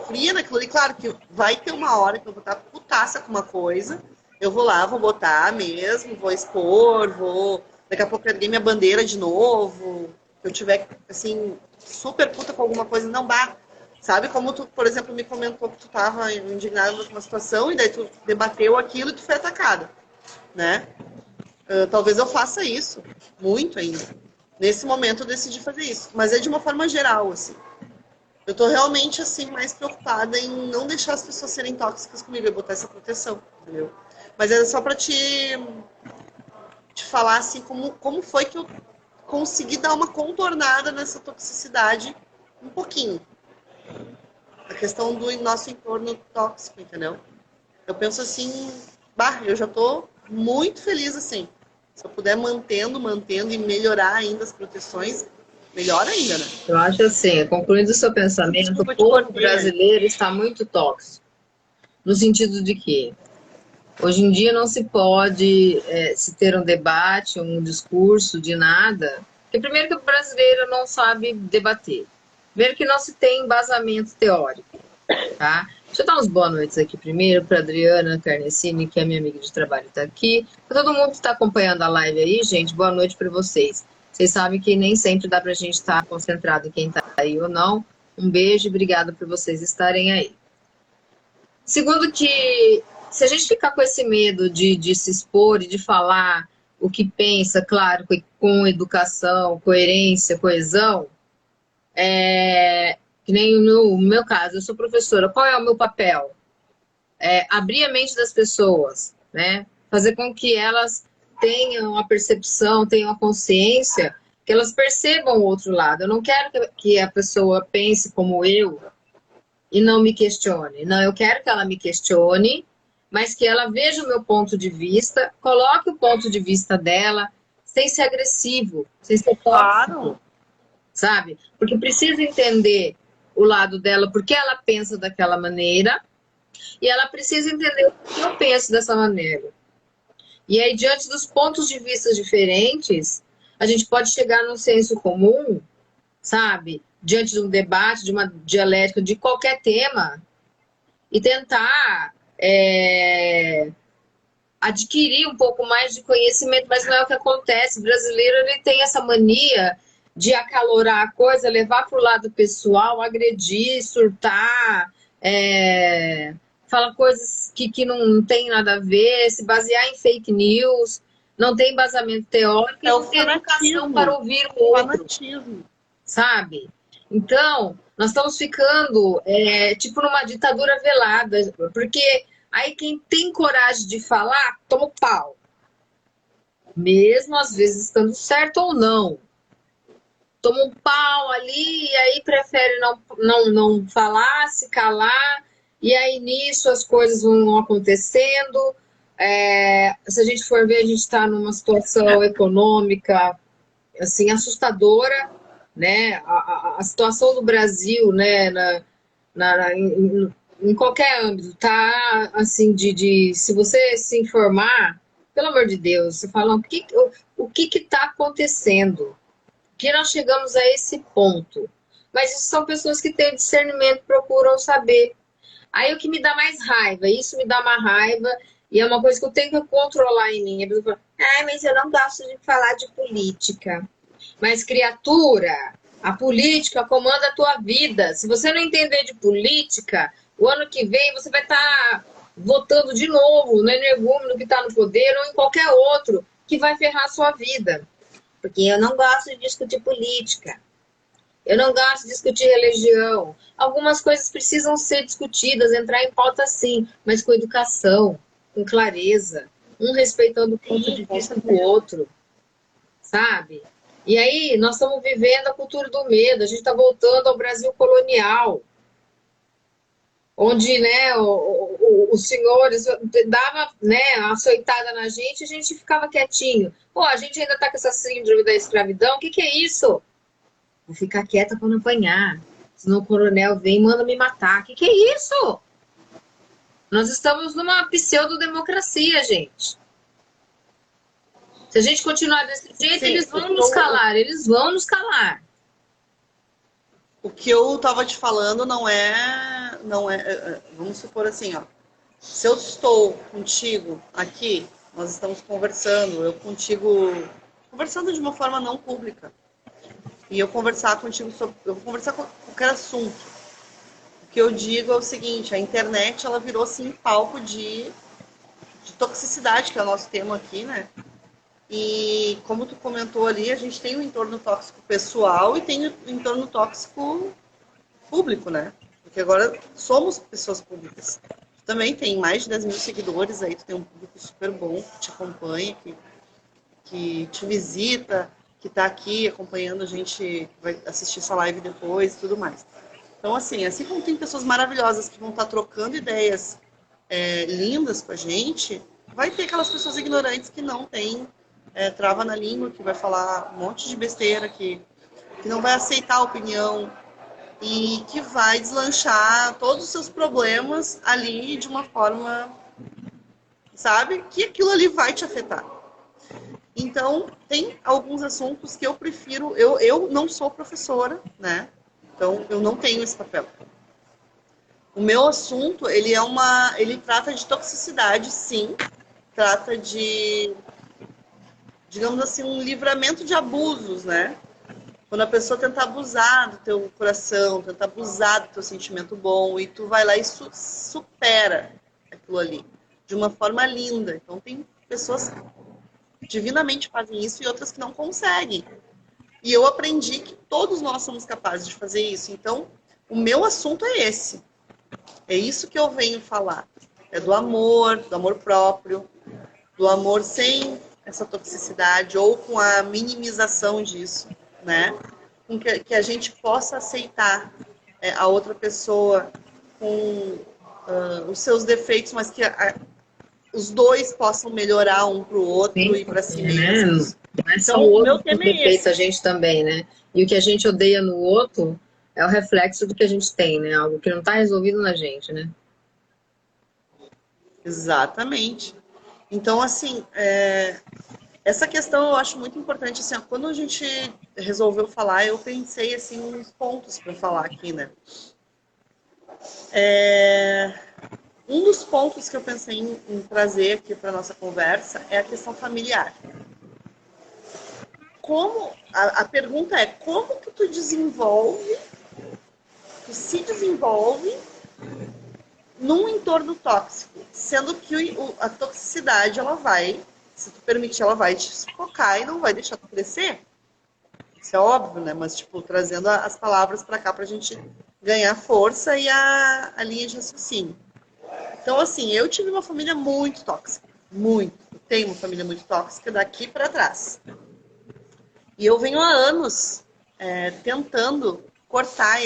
Speaker 1: fria naquilo ali, claro que vai ter uma hora que eu vou estar putaça com uma coisa, eu vou lá, vou botar mesmo, vou expor, vou... Daqui a pouco erguer minha bandeira de novo, se eu tiver, assim, super puta com alguma coisa, não dá. Sabe como tu, por exemplo, me comentou que tu tava indignado com uma situação e daí tu debateu aquilo e tu foi atacada, né? Talvez eu faça isso, muito ainda. Nesse momento eu decidi fazer isso, mas é de uma forma geral, assim. Eu tô realmente, assim, mais preocupada em não deixar as pessoas serem tóxicas comigo, e botar essa proteção, entendeu? Mas é só pra te falar, assim, como foi que eu consegui dar uma contornada nessa toxicidade um pouquinho. A questão do nosso entorno tóxico, entendeu? Eu penso assim, eu já tô muito feliz assim. Se eu puder mantendo e melhorar ainda as proteções, melhor ainda, né?
Speaker 2: Eu acho assim, concluindo o seu pensamento,
Speaker 1: Desculpa
Speaker 2: o
Speaker 1: te
Speaker 2: povo
Speaker 1: cortei,
Speaker 2: brasileiro está muito tóxico. No sentido de que hoje em dia não se pode se ter um debate, um discurso de nada, porque primeiro que o brasileiro não sabe debater. Primeiro que não se tem embasamento teórico, tá? Deixa eu dar uns boas noites aqui primeiro para Adriana Carnecini, que é minha amiga de trabalho, está aqui. Para todo mundo que está acompanhando a live aí, gente, boa noite para vocês. Vocês sabem que nem sempre dá para a gente estar concentrado em quem está aí ou não. Um beijo e obrigada por vocês estarem aí. Segundo que, se a gente ficar com esse medo de se expor e de falar o que pensa, claro, com educação, coerência, coesão, que nem no meu caso, eu sou professora, qual é o meu papel? Abrir a mente das pessoas, né? Fazer com que elas tenham a percepção, tenham a consciência que elas percebam o outro lado. Eu não quero que a pessoa pense como eu e não me questione. Não, eu quero que ela me questione, mas que ela veja o meu ponto de vista, coloque o ponto de vista dela, sem ser agressivo, sem ser tóxico,
Speaker 1: Claro.
Speaker 2: sabe? Porque precisa entender o lado dela, porque ela pensa daquela maneira, e ela precisa entender o que eu penso dessa maneira. E aí, diante dos pontos de vista diferentes, a gente pode chegar num senso comum, sabe? Diante de um debate, de uma dialética, de qualquer tema, e tentar adquirir um pouco mais de conhecimento, mas não é o que acontece. O brasileiro, ele tem essa mania de acalorar a coisa, levar para o lado pessoal, agredir, surtar, fala coisas que não tem nada a ver, se basear em fake news, não tem embasamento teórico e
Speaker 1: É o
Speaker 2: não tem educação
Speaker 1: fanatismo.
Speaker 2: para ouvir o outro,
Speaker 1: Fanatismo.
Speaker 2: sabe? Então, nós estamos ficando tipo numa ditadura velada, porque aí quem tem coragem de falar, toma o pau. Mesmo às vezes estando certo ou não. Toma um pau ali e aí prefere não falar, se calar, e aí nisso as coisas vão acontecendo. Se a gente for ver, a gente está numa situação econômica assim, assustadora, né? A situação do Brasil, né, em qualquer âmbito, tá assim, se você se informar, pelo amor de Deus, você fala, o que está acontecendo? Que nós chegamos a esse ponto. Mas isso são pessoas que têm discernimento, procuram saber. Aí o que me dá mais raiva, isso me dá uma raiva, e é uma coisa que eu tenho que controlar em mim. A pessoa fala, mas eu não gosto de falar de política. Mas, criatura, a política comanda a tua vida. Se você não entender de política, o ano que vem você vai estar votando de novo no energúmeno que está no poder ou em qualquer outro que vai ferrar a sua vida. Porque eu não gosto de discutir política. Eu não gosto de discutir religião. Algumas coisas precisam ser discutidas, entrar em pauta sim, mas com educação, com clareza, um respeitando o ponto de vista do outro, sabe? E aí, nós estamos vivendo a cultura do medo, a gente está voltando ao Brasil colonial, onde, né, os senhores davam, né, a açoitada na gente e a gente ficava quietinho. Pô, a gente ainda está com essa síndrome da escravidão, o que é isso? Vou ficar quieta para não apanhar, senão o coronel vem e manda me matar. O que é isso? Nós estamos numa pseudo-democracia, gente. Se a gente continuar desse jeito, eles vão nos calar, eles vão nos calar.
Speaker 1: O que eu tava te falando não é, vamos supor assim, ó. Se eu estou contigo aqui, nós estamos conversando, eu contigo, conversando de uma forma não pública. E eu conversar contigo sobre, eu vou conversar com qualquer assunto. O que eu digo é o seguinte, a internet, ela virou assim palco de toxicidade, que é o nosso tema aqui, né? E como tu comentou ali, a gente tem um entorno tóxico pessoal e tem um entorno tóxico público, né? Porque agora somos pessoas públicas. Tu também tem mais de 10 mil seguidores aí, tu tem um público super bom que te acompanha, que te visita, que tá aqui acompanhando a gente, vai assistir essa live depois e tudo mais. Então, assim como tem pessoas maravilhosas que vão estar trocando ideias lindas com a gente, vai ter aquelas pessoas ignorantes que não têm trava na língua, que vai falar um monte de besteira, que não vai aceitar a opinião e que vai deslanchar todos os seus problemas ali de uma forma, sabe, que aquilo ali vai te afetar. Então, tem alguns assuntos que eu prefiro, eu não sou professora, né? Então, eu não tenho esse papel. O meu assunto, ele trata de toxicidade, sim, trata de, digamos assim, um livramento de abusos, né? Quando a pessoa tenta abusar do teu coração, tenta abusar do teu sentimento bom, e tu vai lá e supera aquilo ali, de uma forma linda. Então, tem pessoas que divinamente fazem isso e outras que não conseguem. E eu aprendi que todos nós somos capazes de fazer isso. Então, o meu assunto é esse. É isso que eu venho falar. É do amor próprio, do amor sem essa toxicidade ou com a minimização disso. né? Com que a gente possa aceitar a outra pessoa com os seus defeitos, mas que os dois possam melhorar um para o outro
Speaker 2: Sim,
Speaker 1: e para si
Speaker 2: né?
Speaker 1: mesmos.
Speaker 2: Não é só
Speaker 1: Então,
Speaker 2: o
Speaker 1: o
Speaker 2: outro
Speaker 1: meu
Speaker 2: que
Speaker 1: tema é
Speaker 2: respeita a
Speaker 1: esse.
Speaker 2: gente também, né? E o que a gente odeia no outro é o reflexo do que a gente tem, né? Algo que não está resolvido na gente, né?
Speaker 1: Exatamente. Então, assim, essa questão eu acho muito importante. Assim, ó, quando a gente resolveu falar, eu pensei assim uns pontos para falar aqui, né? Um dos pontos que eu pensei em trazer aqui para nossa conversa é a questão familiar. Como a pergunta é como que tu se desenvolve num entorno tóxico, sendo que a toxicidade ela vai, se tu permitir, ela vai te sufocar e não vai deixar tu crescer. Isso é óbvio, né? Mas, tipo, trazendo as palavras para cá pra gente ganhar força e a linha de raciocínio. Então, assim, eu tive uma família muito tóxica. Muito. Eu tenho uma família muito tóxica daqui para trás. E eu venho há anos tentando cortar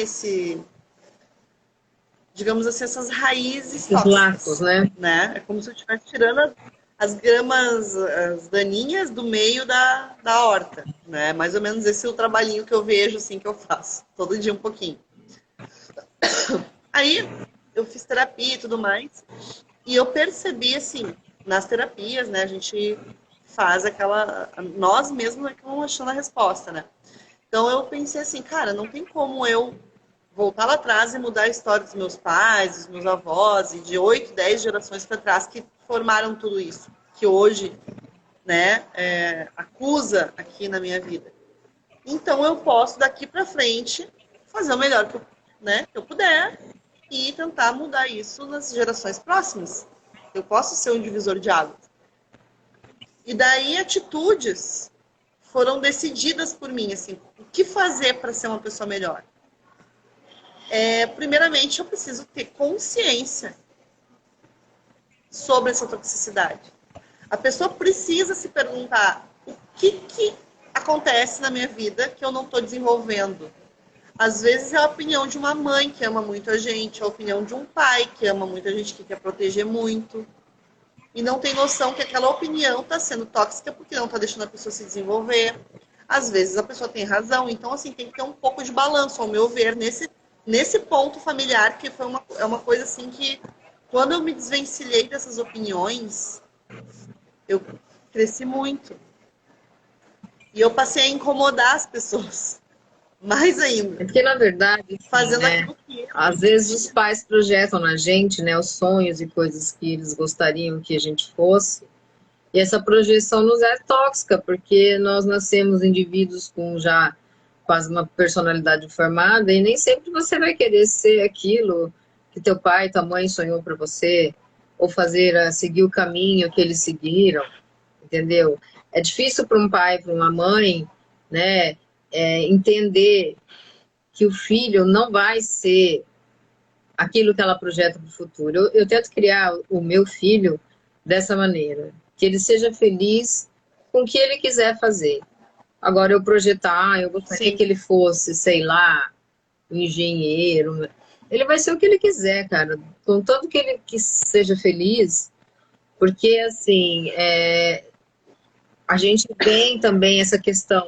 Speaker 1: digamos assim, essas raízes
Speaker 2: Os laços,
Speaker 1: tóxicas,
Speaker 2: né?
Speaker 1: né? É como se eu estivesse tirando as gramas, as daninhas do meio da horta, né? Mais ou menos esse é o trabalhinho que eu vejo, assim, que eu faço. Todo dia um pouquinho. Aí, eu fiz terapia e tudo mais. E eu percebi, assim, nas terapias, né? A gente faz aquela... Nós mesmos é que vamos achando a resposta, né? Então, eu pensei assim, cara, não tem como eu voltar lá atrás e mudar a história dos meus pais, dos meus avós, e de 8, 10 gerações para trás que formaram tudo isso, que hoje, né, acusa aqui na minha vida. Então eu posso daqui para frente fazer o melhor que eu puder e tentar mudar isso nas gerações próximas. Eu posso ser um divisor de águas. E daí atitudes foram decididas por mim, assim, o que fazer para ser uma pessoa melhor. Primeiramente, eu preciso ter consciência sobre essa toxicidade. A pessoa precisa se perguntar o que acontece na minha vida que eu não estou desenvolvendo. Às vezes é a opinião de uma mãe que ama muito a gente, a opinião de um pai que ama muito a gente, que quer proteger muito, e não tem noção que aquela opinião está sendo tóxica porque não está deixando a pessoa se desenvolver. Às vezes a pessoa tem razão, então assim tem que ter um pouco de balanço, ao meu ver, nesse ponto familiar, que é uma coisa assim que, quando eu me desvencilhei dessas opiniões, eu cresci muito. E eu passei a incomodar as pessoas, mais
Speaker 2: É
Speaker 1: ainda,
Speaker 2: porque, na verdade, assim,
Speaker 1: fazendo
Speaker 2: né?
Speaker 1: aquilo que eu
Speaker 2: Às vezes os
Speaker 1: queria.
Speaker 2: pais projetam na gente, né, os sonhos e coisas que eles gostariam que a gente fosse. E essa projeção nos é tóxica, porque nós nascemos indivíduos com já quase uma personalidade formada e nem sempre você vai querer ser aquilo que teu pai, tua mãe sonhou para você, ou fazer, seguir o caminho que eles seguiram, entendeu? É difícil para um pai, para uma mãe, né, entender que o filho não vai ser aquilo que ela projeta para o futuro. Eu tento criar o meu filho dessa maneira, que ele seja feliz com o que ele quiser fazer. Agora, eu projetar, eu gostaria
Speaker 1: Sim,
Speaker 2: que ele fosse, sei lá, um engenheiro. Ele vai ser o que ele quiser, cara. Contanto que ele que seja feliz, porque, assim, a gente tem também essa questão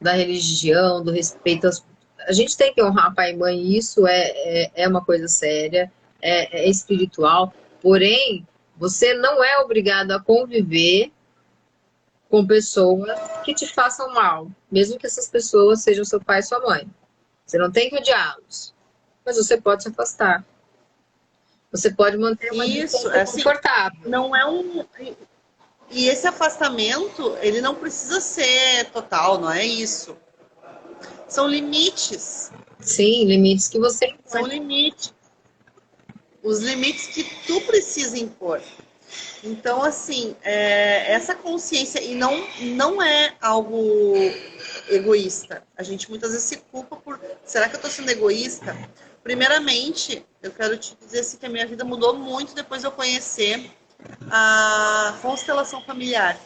Speaker 2: da religião, do respeito às... A gente tem que honrar pai e mãe, e isso é uma coisa séria, é espiritual, porém, você não é obrigado a conviver com pessoas que te façam mal, mesmo que essas pessoas sejam seu pai e sua mãe. Você não tem que odiá-los, mas você pode se afastar. Você pode manter uma
Speaker 1: isso,
Speaker 2: distância
Speaker 1: é assim,
Speaker 2: confortável.
Speaker 1: não é um. E esse afastamento, ele não precisa ser total, não é isso. São limites.
Speaker 2: Sim, limites que você
Speaker 1: São
Speaker 2: impõe.
Speaker 1: limites. Os limites que tu precisa impor. Então, assim, essa consciência, e não é algo egoísta. A gente muitas vezes se culpa por, será que eu estou sendo egoísta? Primeiramente, eu quero te dizer assim, que a minha vida mudou muito depois de eu conhecer a constelação familiar.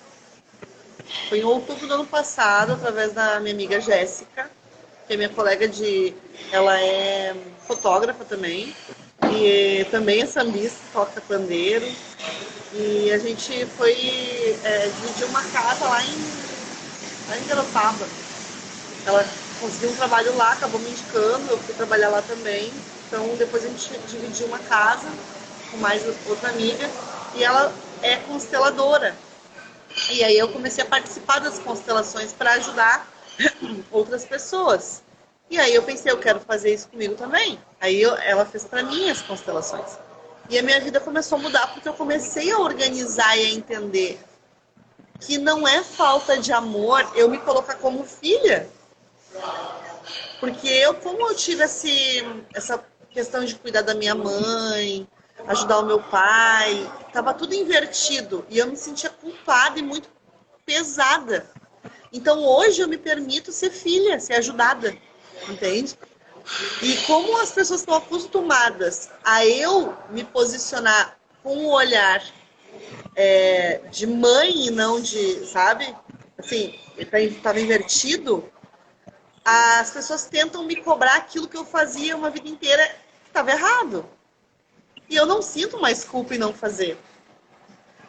Speaker 1: Foi em outubro do ano passado, através da minha amiga Jéssica, que é minha colega de... Ela é fotógrafa também, e também é sambista, toca pandeiro. E a gente foi dividir uma casa lá em Garopaba. Ela conseguiu um trabalho lá, acabou me indicando, eu fui trabalhar lá também. Então depois a gente dividiu uma casa com mais outra amiga e ela é consteladora. E aí eu comecei a participar das constelações para ajudar outras pessoas. E aí eu pensei, eu quero fazer isso comigo também. Ela fez para mim as constelações. E a minha vida começou a mudar porque eu comecei a organizar e a entender que não é falta de amor eu me colocar como filha. Porque como eu tive essa questão de cuidar da minha mãe, ajudar o meu pai, tava tudo invertido. E eu me sentia culpada e muito pesada. Então hoje eu me permito ser filha, ser ajudada, entende? E como as pessoas estão acostumadas a eu me posicionar com um olhar de mãe e não de, sabe? Assim, estava invertido. As pessoas tentam me cobrar aquilo que eu fazia uma vida inteira que estava errado. E eu não sinto mais culpa em não fazer.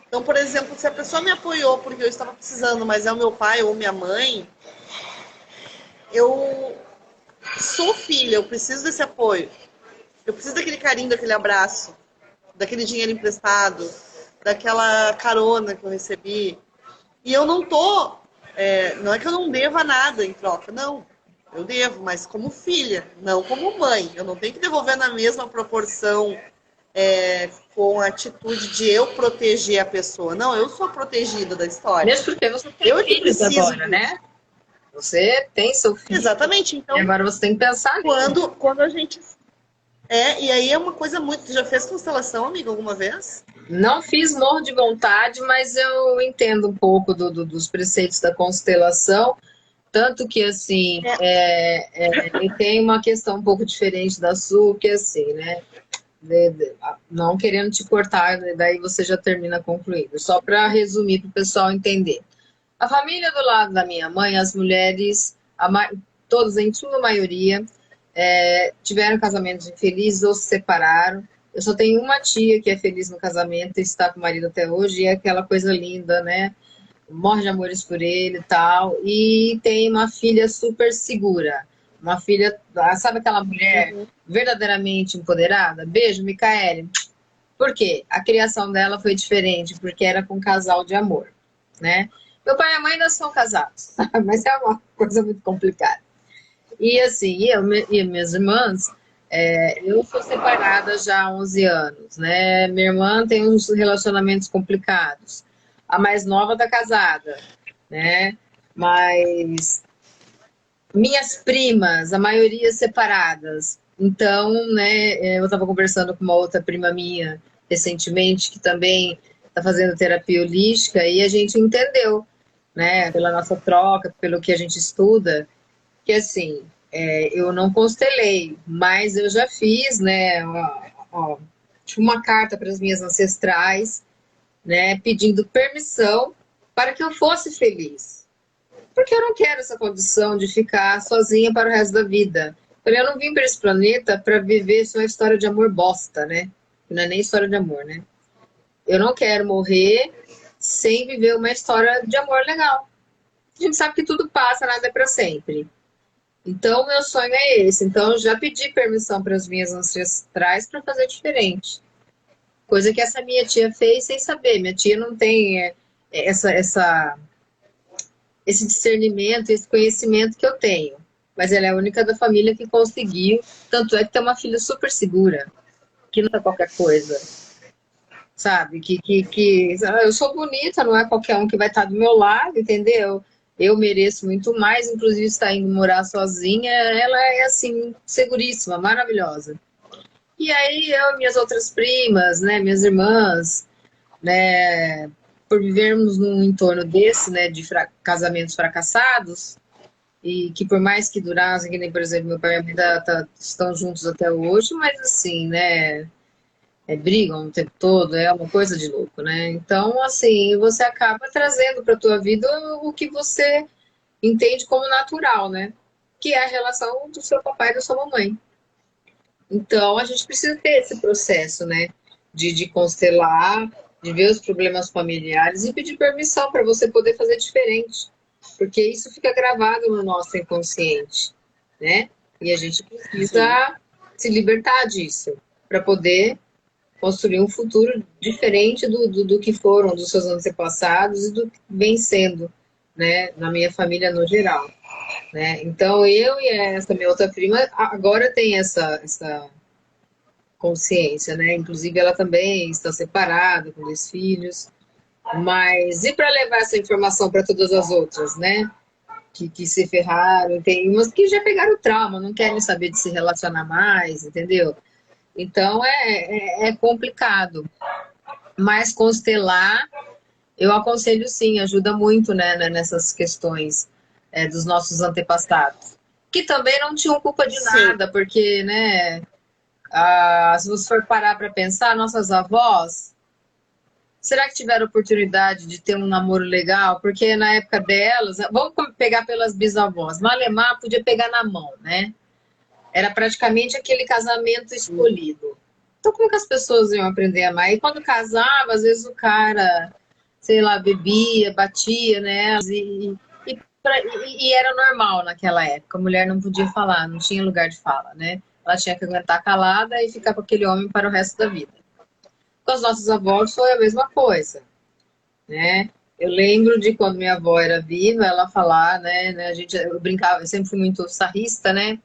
Speaker 1: Então, por exemplo, se a pessoa me apoiou porque eu estava precisando, mas é o meu pai ou minha mãe, eu sou filha, eu preciso desse apoio. Eu preciso daquele carinho, daquele abraço, daquele dinheiro emprestado, daquela carona que eu recebi. E eu não tô... não é que eu não deva nada em troca, não. Eu devo, mas como filha, não como mãe. Eu não tenho que devolver na mesma proporção com a atitude de eu proteger a pessoa. Não, eu sou protegida da história.
Speaker 2: Mesmo porque você tem
Speaker 1: Eu que
Speaker 2: filhos
Speaker 1: preciso
Speaker 2: agora,
Speaker 1: disso.
Speaker 2: né? Você tem seu filho.
Speaker 1: Exatamente. Então,
Speaker 2: E agora você tem que pensar
Speaker 1: quando a gente... e aí é uma coisa muito... Tu já fez constelação, amiga, alguma vez?
Speaker 2: Não fiz, morro de vontade, mas eu entendo um pouco dos preceitos da constelação. Tanto que, assim, eu tenho uma questão um pouco diferente da sua, que assim, né? Não querendo te cortar, daí você já termina concluindo. Só para resumir, para o pessoal entender. A família do lado da minha mãe, as mulheres, todas, em sua maioria, tiveram casamentos infelizes ou se separaram. Eu só tenho uma tia que é feliz no casamento e está com o marido até hoje, e é aquela coisa linda, né? Morre de amores por ele e tal. E tem uma filha super segura. Uma filha, sabe aquela mulher verdadeiramente empoderada? Beijo, Micaele. Por quê? A criação dela foi diferente, porque era com um casal de amor, né? Meu pai e a mãe ainda são casados, mas é uma coisa muito complicada. E assim, eu e minhas irmãs, eu sou separada já há 11 anos, né? Minha irmã tem uns relacionamentos complicados. A mais nova tá casada, né? Mas minhas primas, a maioria separadas. Então, né, eu estava conversando com uma outra prima minha recentemente, que também está fazendo terapia holística, e a gente entendeu, né, pela nossa troca, pelo que a gente estuda, que assim, eu não constelei, mas eu já fiz, né, uma carta para as minhas ancestrais, né, pedindo permissão para que eu fosse feliz. Porque eu não quero essa condição de ficar sozinha para o resto da vida. Eu não vim para esse planeta para viver só uma história de amor bosta, né? Não é nem história de amor, né? Eu não quero morrer sem viver uma história de amor legal. A gente sabe que tudo passa, nada é para sempre. Então, meu sonho é esse. Então, eu já pedi permissão para as minhas ancestrais para fazer diferente. Coisa que essa minha tia fez sem saber. Minha tia não tem esse discernimento, esse conhecimento que eu tenho. Mas ela é a única da família que conseguiu. Tanto é que tem uma filha super segura, que não é qualquer coisa. Sabe? Eu sou bonita, não é qualquer um que vai estar do meu lado, entendeu? Eu mereço muito mais, inclusive está indo morar sozinha. Ela é, assim, seguríssima, maravilhosa. E aí eu e minhas outras primas, né, minhas irmãs, né, por vivermos num entorno desse, né, de casamentos fracassados, e que por mais que durassem, que nem, por exemplo, meu pai e a minha mãe estão juntos até hoje, mas assim, né, brigam o tempo todo, é uma coisa de louco, né? Então, assim, você acaba trazendo para a tua vida o que você entende como natural, né? Que é a relação do seu papai e da sua mamãe. Então, a gente precisa ter esse processo, né? De constelar, de ver os problemas familiares e pedir permissão para você poder fazer diferente. Porque isso fica gravado no nosso inconsciente, né? E a gente
Speaker 1: Sim.
Speaker 2: precisa se libertar disso para poder construir um futuro diferente do que foram, dos seus antepassados e do que vem sendo, né? Na minha família no geral. Né? Então, eu e essa minha outra prima agora tem essa consciência, né? Inclusive, ela também está separada, com 2 filhos. Mas e para levar essa informação para todas as outras, né? Que se ferraram, tem umas que já pegaram trauma, não querem saber de se relacionar mais, entendeu? Então é complicado. Mas constelar, eu aconselho sim, ajuda muito, né, nessas questões dos nossos antepassados. Que também não tinham culpa de
Speaker 1: Sim.
Speaker 2: nada, porque, né, se você for parar para pensar, nossas avós, será que tiveram oportunidade de ter um namoro legal? Porque na época delas, vamos pegar pelas bisavós, Malemar podia pegar na mão, né? Era praticamente aquele casamento escolhido. Então, como que as pessoas iam aprender a amar? E quando casava, às vezes o cara, sei lá, bebia, batia nelas e era normal naquela época. A mulher não podia falar, não tinha lugar de fala, né? Ela tinha que aguentar calada e ficar com aquele homem para o resto da vida. Com os nossos avós foi a mesma coisa, né? Eu lembro de quando minha avó era viva, ela falar, né, eu brincava, eu sempre fui muito sarrista, né?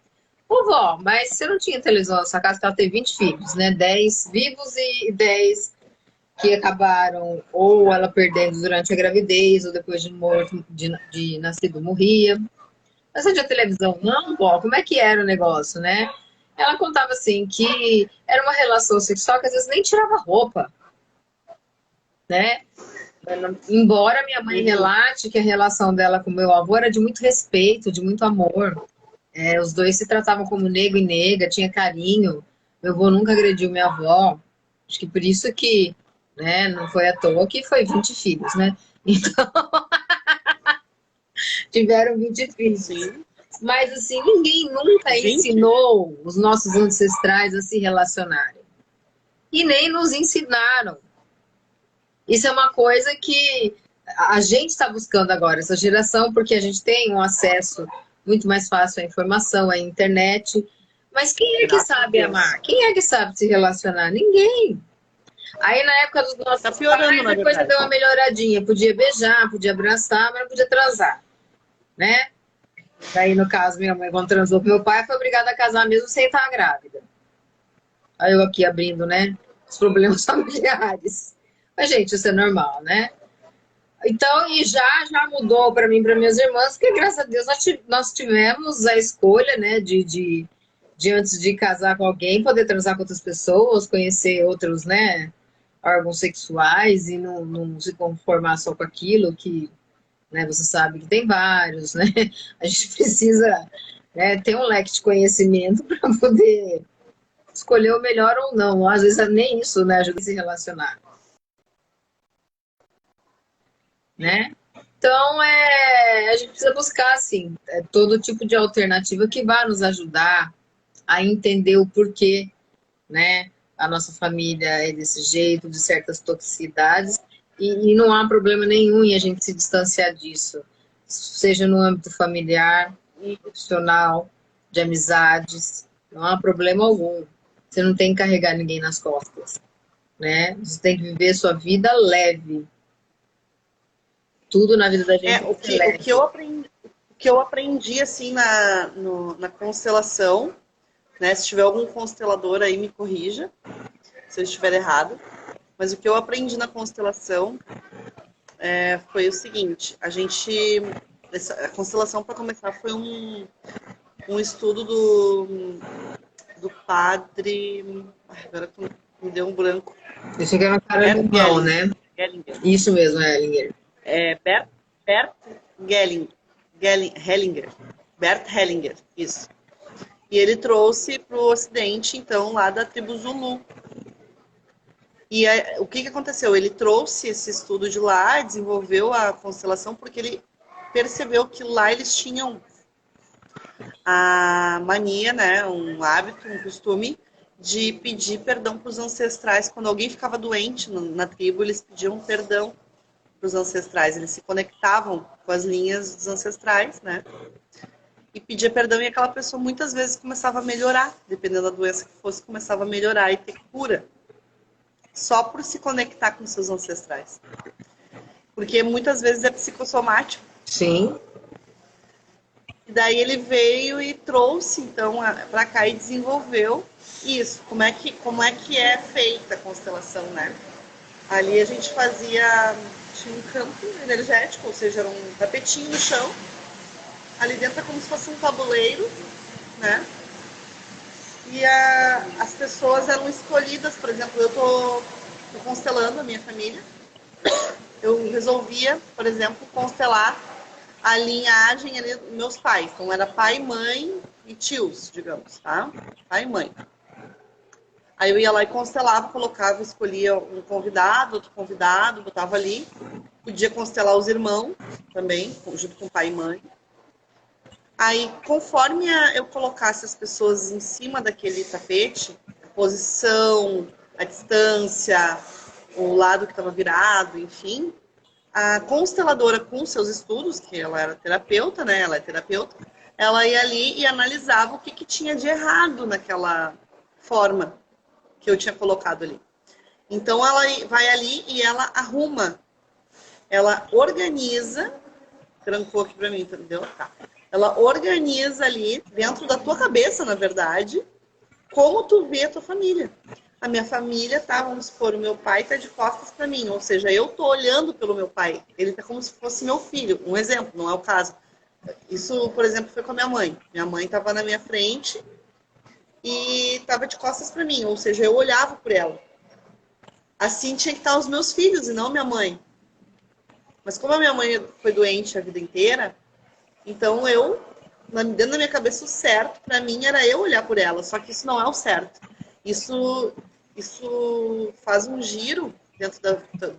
Speaker 2: Ô, vó, mas você não tinha televisão na sua casa, que ela teve 20 filhos, né? 10 vivos e 10 que acabaram ou ela perdendo durante a gravidez, ou depois de morto, de nascido, morria. Mas não tinha televisão, não, vó? Como é que era o negócio, né? Ela contava assim que era uma relação sexual que às vezes nem tirava roupa, né? Embora minha mãe relate que a relação dela com meu avô era de muito respeito, de muito amor. Os dois se tratavam como nego e nega, tinha carinho. Meu avô nunca agrediu minha avó. Acho que por isso que, né, não foi à toa que foi 20 filhos, né? Então, tiveram 20 filhos.
Speaker 1: Sim.
Speaker 2: Mas, assim, ninguém nunca
Speaker 1: 20?
Speaker 2: ensinou os nossos ancestrais a se relacionarem. E nem nos ensinaram. Isso é uma coisa que a gente está buscando agora, essa geração, porque a gente tem um acesso muito mais fácil à informação, à internet. Mas quem é que
Speaker 1: Graças a
Speaker 2: sabe
Speaker 1: Deus.
Speaker 2: amar? Quem é que sabe se relacionar? Ninguém. Aí na época dos
Speaker 1: Tá
Speaker 2: nossos
Speaker 1: piorando,
Speaker 2: pais,
Speaker 1: na
Speaker 2: a coisa deu
Speaker 1: verdade.
Speaker 2: uma melhoradinha. Podia beijar, podia abraçar, mas não podia transar, né? Daí, no caso, minha mãe, quando transou com meu pai, foi obrigada a casar mesmo sem estar grávida. Aí eu aqui abrindo, né? Os problemas familiares. Mas, gente, isso é normal, né? Então, e já mudou para mim, para minhas irmãs, porque graças a Deus nós tivemos a escolha, né, de antes de casar com alguém, poder transar com outras pessoas, conhecer outros, né, órgãos sexuais e não se conformar só com aquilo que, né, você sabe que tem vários, né? A gente precisa, né, ter um leque de conhecimento para poder escolher o melhor ou não. Às vezes nem isso, né, ajuda a se relacionar, né? Então, a gente precisa buscar, assim, todo tipo de alternativa que vá nos ajudar a entender o porquê, né? A nossa família é desse jeito, de certas toxicidades, e não há problema nenhum em a gente se distanciar disso, seja no âmbito familiar, profissional, de amizades, não há problema algum. Você não tem que carregar ninguém nas costas, né? Você tem que viver sua vida leve. Tudo na vida da gente tem
Speaker 1: O
Speaker 2: que ser
Speaker 1: que, o
Speaker 2: leve.
Speaker 1: que eu aprendi, o que eu aprendi assim na constelação, né? Se tiver algum constelador aí, me corrija se eu estiver errado. Mas o que eu aprendi na constelação foi o seguinte: a constelação, para começar, foi um estudo do padre. Agora me deu um branco.
Speaker 2: Isso aqui é uma cara
Speaker 1: Bert
Speaker 2: de mão,
Speaker 1: Gellinger.
Speaker 2: né?
Speaker 1: Gellinger.
Speaker 2: Isso mesmo, Ellinger.
Speaker 1: Bert Hellinger. Bert Hellinger, isso. E ele trouxe para o Ocidente, então, lá da tribo Zulu. E o que aconteceu? Ele trouxe esse estudo de lá, desenvolveu a constelação, porque ele percebeu que lá eles tinham a mania, né, um hábito, um costume de pedir perdão para os ancestrais. Quando alguém ficava doente na tribo, eles pediam perdão para os ancestrais. Eles se conectavam com as linhas dos ancestrais, né? E pedia perdão, e aquela pessoa muitas vezes começava a melhorar, dependendo da doença que fosse, começava a melhorar e ter cura. Só por se conectar com seus ancestrais. Porque muitas vezes é psicossomático.
Speaker 2: Sim.
Speaker 1: E daí ele veio e trouxe, então, para cá e desenvolveu isso. Como é que é feita a constelação, né? Ali a gente tinha um campo energético, ou seja, era um tapetinho no chão. Ali dentro é como se fosse um tabuleiro, né? E as pessoas eram escolhidas, por exemplo, eu tô constelando a minha família. Eu resolvia, por exemplo, constelar a linhagem ali dos meus pais. Então era pai, mãe e tios, digamos, tá? Pai e mãe. Aí eu ia lá e constelava, colocava, escolhia um convidado, outro convidado, botava ali. Podia constelar os irmãos também, junto com pai e mãe. Aí, conforme eu colocasse as pessoas em cima daquele tapete, a posição, a distância, o lado que estava virado, enfim, a consteladora com seus estudos, que ela era terapeuta, né? Ela é terapeuta, ela ia ali e analisava o que tinha de errado naquela forma que eu tinha colocado ali. Então, ela vai ali e ela arruma, ela organiza, trancou aqui para mim, entendeu? Tá. Ela organiza ali, dentro da tua cabeça, na verdade, como tu vê a tua família. A minha família tá, vamos supor, o meu pai tá de costas para mim, ou seja, eu tô olhando pelo meu pai. Ele tá como se fosse meu filho. Um exemplo, não é o caso. Isso, por exemplo, foi com a minha mãe. Minha mãe tava na minha frente e tava de costas para mim, ou seja, eu olhava por ela. Assim tinha que estar os meus filhos e não minha mãe. Mas como a minha mãe foi doente a vida inteira, então eu, dentro da minha cabeça, o certo para mim era eu olhar por ela, só que isso não é o certo. Isso faz um giro dentro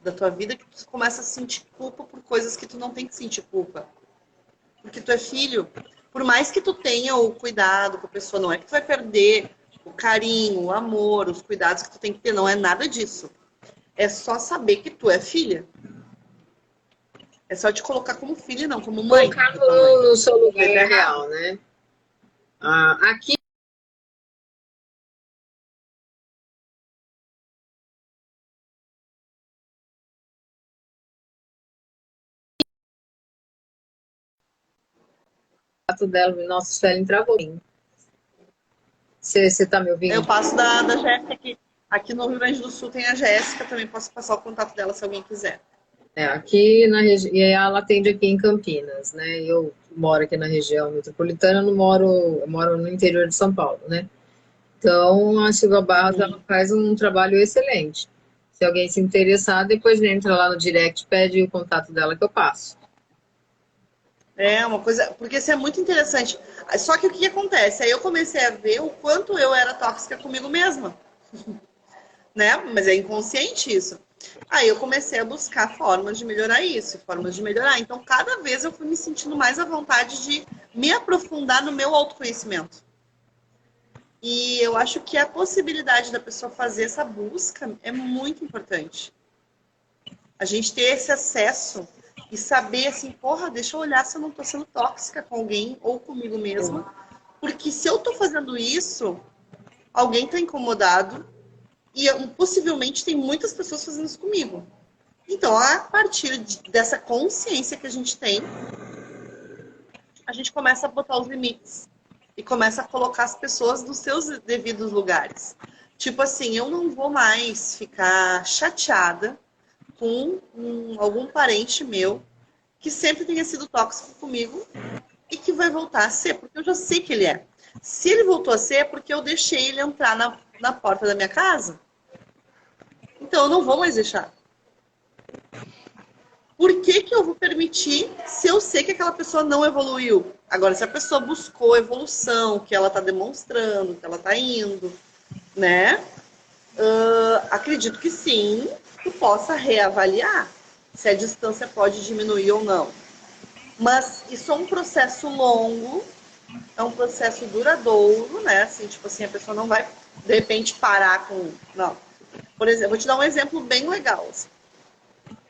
Speaker 1: da tua vida que tu começa a sentir culpa por coisas que tu não tem que sentir culpa. Porque tu é filho. Por mais que tu tenha o cuidado com a pessoa, não é que tu vai perder o carinho, o amor, os cuidados que tu tem que ter, não é nada disso. É só saber que tu é filha. É só te colocar como filha e não como mãe.
Speaker 2: Colocar no seu lugar real, né? Aqui dela, nossa, Suelen travou. Você está me ouvindo?
Speaker 1: Eu passo da Jéssica aqui. Aqui no Rio Grande do Sul tem a Jéssica, também posso passar o contato dela se alguém quiser.
Speaker 2: Aqui na região, e ela atende aqui em Campinas, né? Eu moro aqui na região metropolitana, eu moro no interior de São Paulo, né? Então, a Silvia Barros, ela faz um trabalho excelente. Se alguém se interessar, depois entra lá no direct, pede o contato dela que eu passo.
Speaker 1: É uma coisa, porque isso é muito interessante. Só que o que acontece? Aí eu comecei a ver o quanto eu era tóxica comigo mesma, né? Mas é inconsciente isso. Aí eu comecei a buscar formas de melhorar isso, formas de melhorar. Então, cada vez eu fui me sentindo mais à vontade de me aprofundar no meu autoconhecimento. E eu acho que a possibilidade da pessoa fazer essa busca é muito importante. A gente ter esse acesso e saber assim, porra, deixa eu olhar se eu não tô sendo tóxica com alguém ou comigo mesma. Porque se eu tô fazendo isso, alguém tá incomodado e possivelmente tem muitas pessoas fazendo isso comigo. Então, a partir dessa consciência que a gente tem, a gente começa a botar os limites e começa a colocar as pessoas nos seus devidos lugares. Tipo assim, eu não vou mais ficar chateada com algum parente meu que sempre tenha sido tóxico comigo e que vai voltar a ser, porque eu já sei que ele é. Se ele voltou a ser, é porque eu deixei ele entrar na porta da minha casa. Então eu não vou mais deixar. Por que eu vou permitir se eu sei que aquela pessoa não evoluiu? Agora, se a pessoa buscou evolução, que ela está demonstrando, que ela está indo, né? Acredito que sim, tu possa reavaliar se a distância pode diminuir ou não. Mas isso é um processo longo, é um processo duradouro, né? Assim, tipo assim, a pessoa não vai, de repente, parar com... Não. Por exemplo, vou te dar um exemplo bem legal. Assim.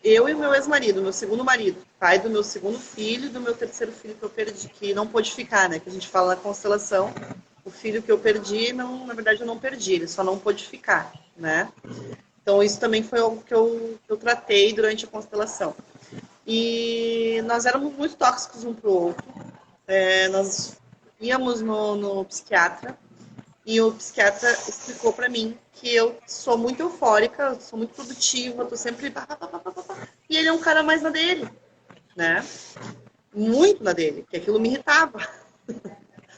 Speaker 1: Eu e o meu ex-marido, meu segundo marido, pai do meu segundo filho e do meu terceiro filho que eu perdi, que não pôde ficar, né? Que a gente fala na constelação, o filho que eu perdi, não, na verdade eu não perdi, ele só não pôde ficar, né? Então isso também foi algo que eu tratei durante a constelação. E nós éramos muito tóxicos um pro outro. Nós íamos no psiquiatra e o psiquiatra explicou para mim que eu sou muito eufórica, sou muito produtiva, tô sempre... E ele é um cara mais na dele, né? Muito na dele, que aquilo me irritava.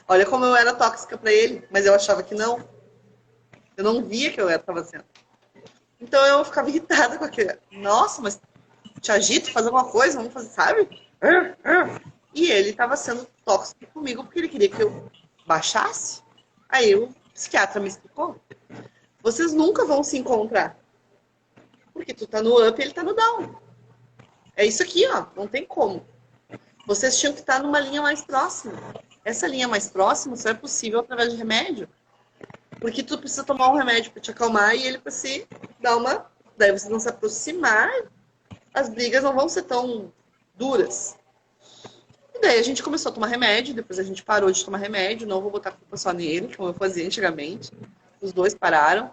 Speaker 1: Olha como eu era tóxica para ele, mas eu achava que não. Eu não via que eu estava sendo. Então eu ficava irritada com aquilo. Nossa, mas te agito, fazer alguma coisa, vamos fazer, sabe? E ele estava sendo tóxico comigo porque ele queria que eu baixasse. Aí o psiquiatra me explicou. Vocês nunca vão se encontrar. Porque tu tá no up e ele tá no down. É isso aqui, ó. Não tem como. Vocês tinham que estar numa linha mais próxima. Essa linha mais próxima só é possível através de remédio. Porque tu precisa tomar um remédio para te acalmar e ele para se dar uma... Daí vocês vão se aproximar, as brigas não vão ser tão duras. E daí a gente começou a tomar remédio, depois a gente parou de tomar remédio, não vou botar a culpa só nele, como eu fazia antigamente. Os dois pararam.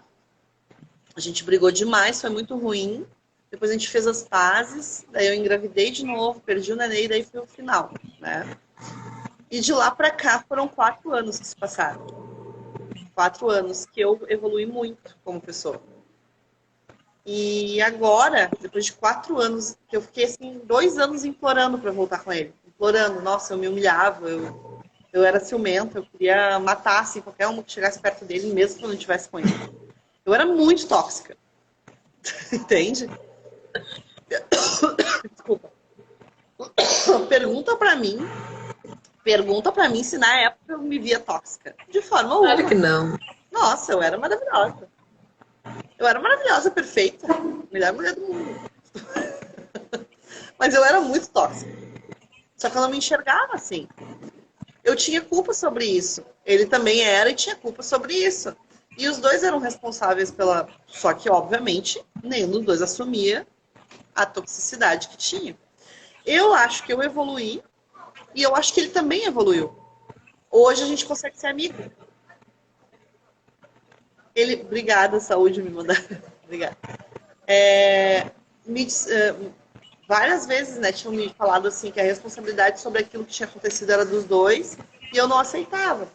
Speaker 1: A gente brigou demais, foi muito ruim. Depois a gente fez as pazes, daí eu engravidei de novo, perdi o neném, e daí foi o final, né? E de lá pra cá foram 4 anos que se passaram. 4 anos que eu evolui muito como pessoa. E agora, depois de 4 anos, que eu fiquei assim, 2 anos implorando pra voltar com ele. Implorando, nossa, eu me humilhava, eu era ciumenta, eu queria matar assim, qualquer um que chegasse perto dele, mesmo que eu não estivesse com ele. Eu era muito tóxica. Entende? Desculpa. Pergunta pra mim se na época eu me via tóxica. De forma
Speaker 2: Claro
Speaker 1: alguma.
Speaker 2: que não.
Speaker 1: Nossa, eu era maravilhosa. Eu era maravilhosa, perfeita. Melhor mulher do mundo. Mas eu era muito tóxica. Só que eu não me enxergava assim. Eu tinha culpa sobre isso. Ele também era e tinha culpa sobre isso. E os dois eram responsáveis pela... Só que, obviamente, nenhum dos dois assumia a toxicidade que tinha. Eu acho que eu evoluí e eu acho que ele também evoluiu. Hoje a gente consegue ser amigo. Ele... Obrigada, saúde, me mandar. Obrigada. Várias vezes, né, tinham me falado assim que a responsabilidade sobre aquilo que tinha acontecido era dos dois e eu não aceitava.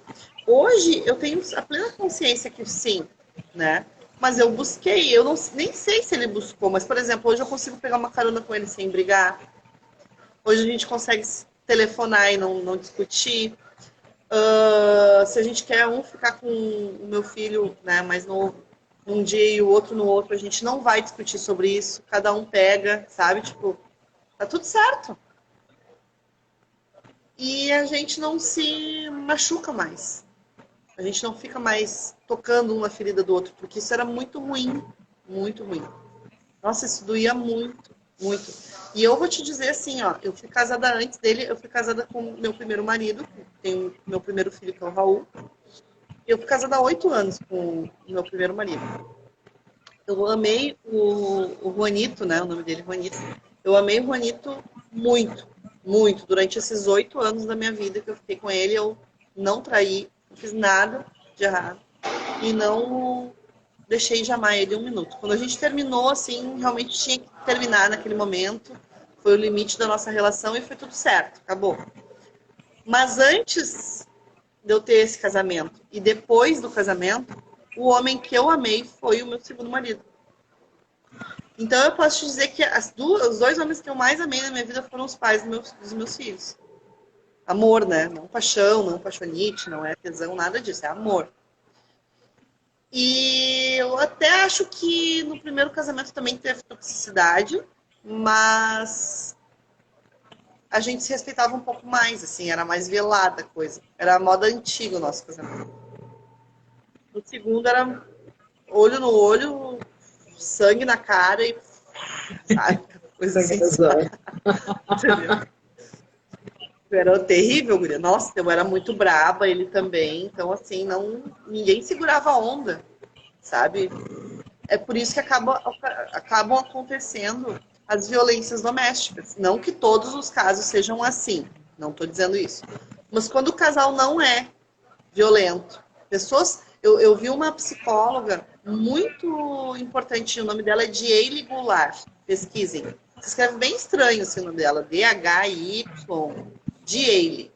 Speaker 1: Hoje eu tenho a plena consciência que sim, né? Mas eu busquei, eu não, nem sei se ele buscou, mas por exemplo, hoje eu consigo pegar uma carona com ele sem brigar. Hoje a gente consegue telefonar e não discutir. Se a gente quer um ficar com o meu filho, né, mais novo, um dia e o outro no outro, a gente não vai discutir sobre isso. Cada um pega, sabe? Tipo, tá tudo certo. E a gente não se machuca mais. A gente não fica mais tocando uma ferida do outro, porque isso era muito ruim. Muito ruim. Nossa, isso doía muito, muito. E eu vou te dizer assim, ó, eu fui casada antes dele, eu fui casada com meu primeiro marido, tem meu primeiro filho, que é o Raul. Eu fui casada há 8 anos com o meu primeiro marido. Eu amei o Juanito, né? O nome dele é Juanito. Eu amei o Juanito muito, muito. Durante esses 8 anos da minha vida que eu fiquei com ele, eu não traí, não fiz nada de errado. E não deixei de amar ele um minuto. Quando a gente terminou, assim, realmente tinha que terminar naquele momento. Foi o limite da nossa relação e foi tudo certo, acabou. Mas antes de eu ter esse casamento e depois do casamento, o homem que eu amei foi o meu segundo marido. Então eu posso te dizer que os 2 homens que eu mais amei na minha vida foram os pais dos meus filhos. Amor, né? Não paixão, não paixonite, não é tesão, nada disso, é amor. E eu até acho que no primeiro casamento também teve toxicidade, mas a gente se respeitava um pouco mais, assim, era mais velada a coisa. Era a moda antiga o nosso casamento. No segundo era olho no olho, sangue na cara e sabe? Coisa assim, entendeu? Era terrível, guria. Nossa, eu era muito braba, ele também. Então, assim, ninguém segurava a onda, sabe? É por isso que acabam acontecendo as violências domésticas. Não que todos os casos sejam assim, não estou dizendo isso. Mas quando o casal não é violento, eu vi uma psicóloga muito importante, o nome dela é Dieyle Goulart, pesquisem. Se escreve bem estranho esse nome dela, D-H-Y, Dieyle.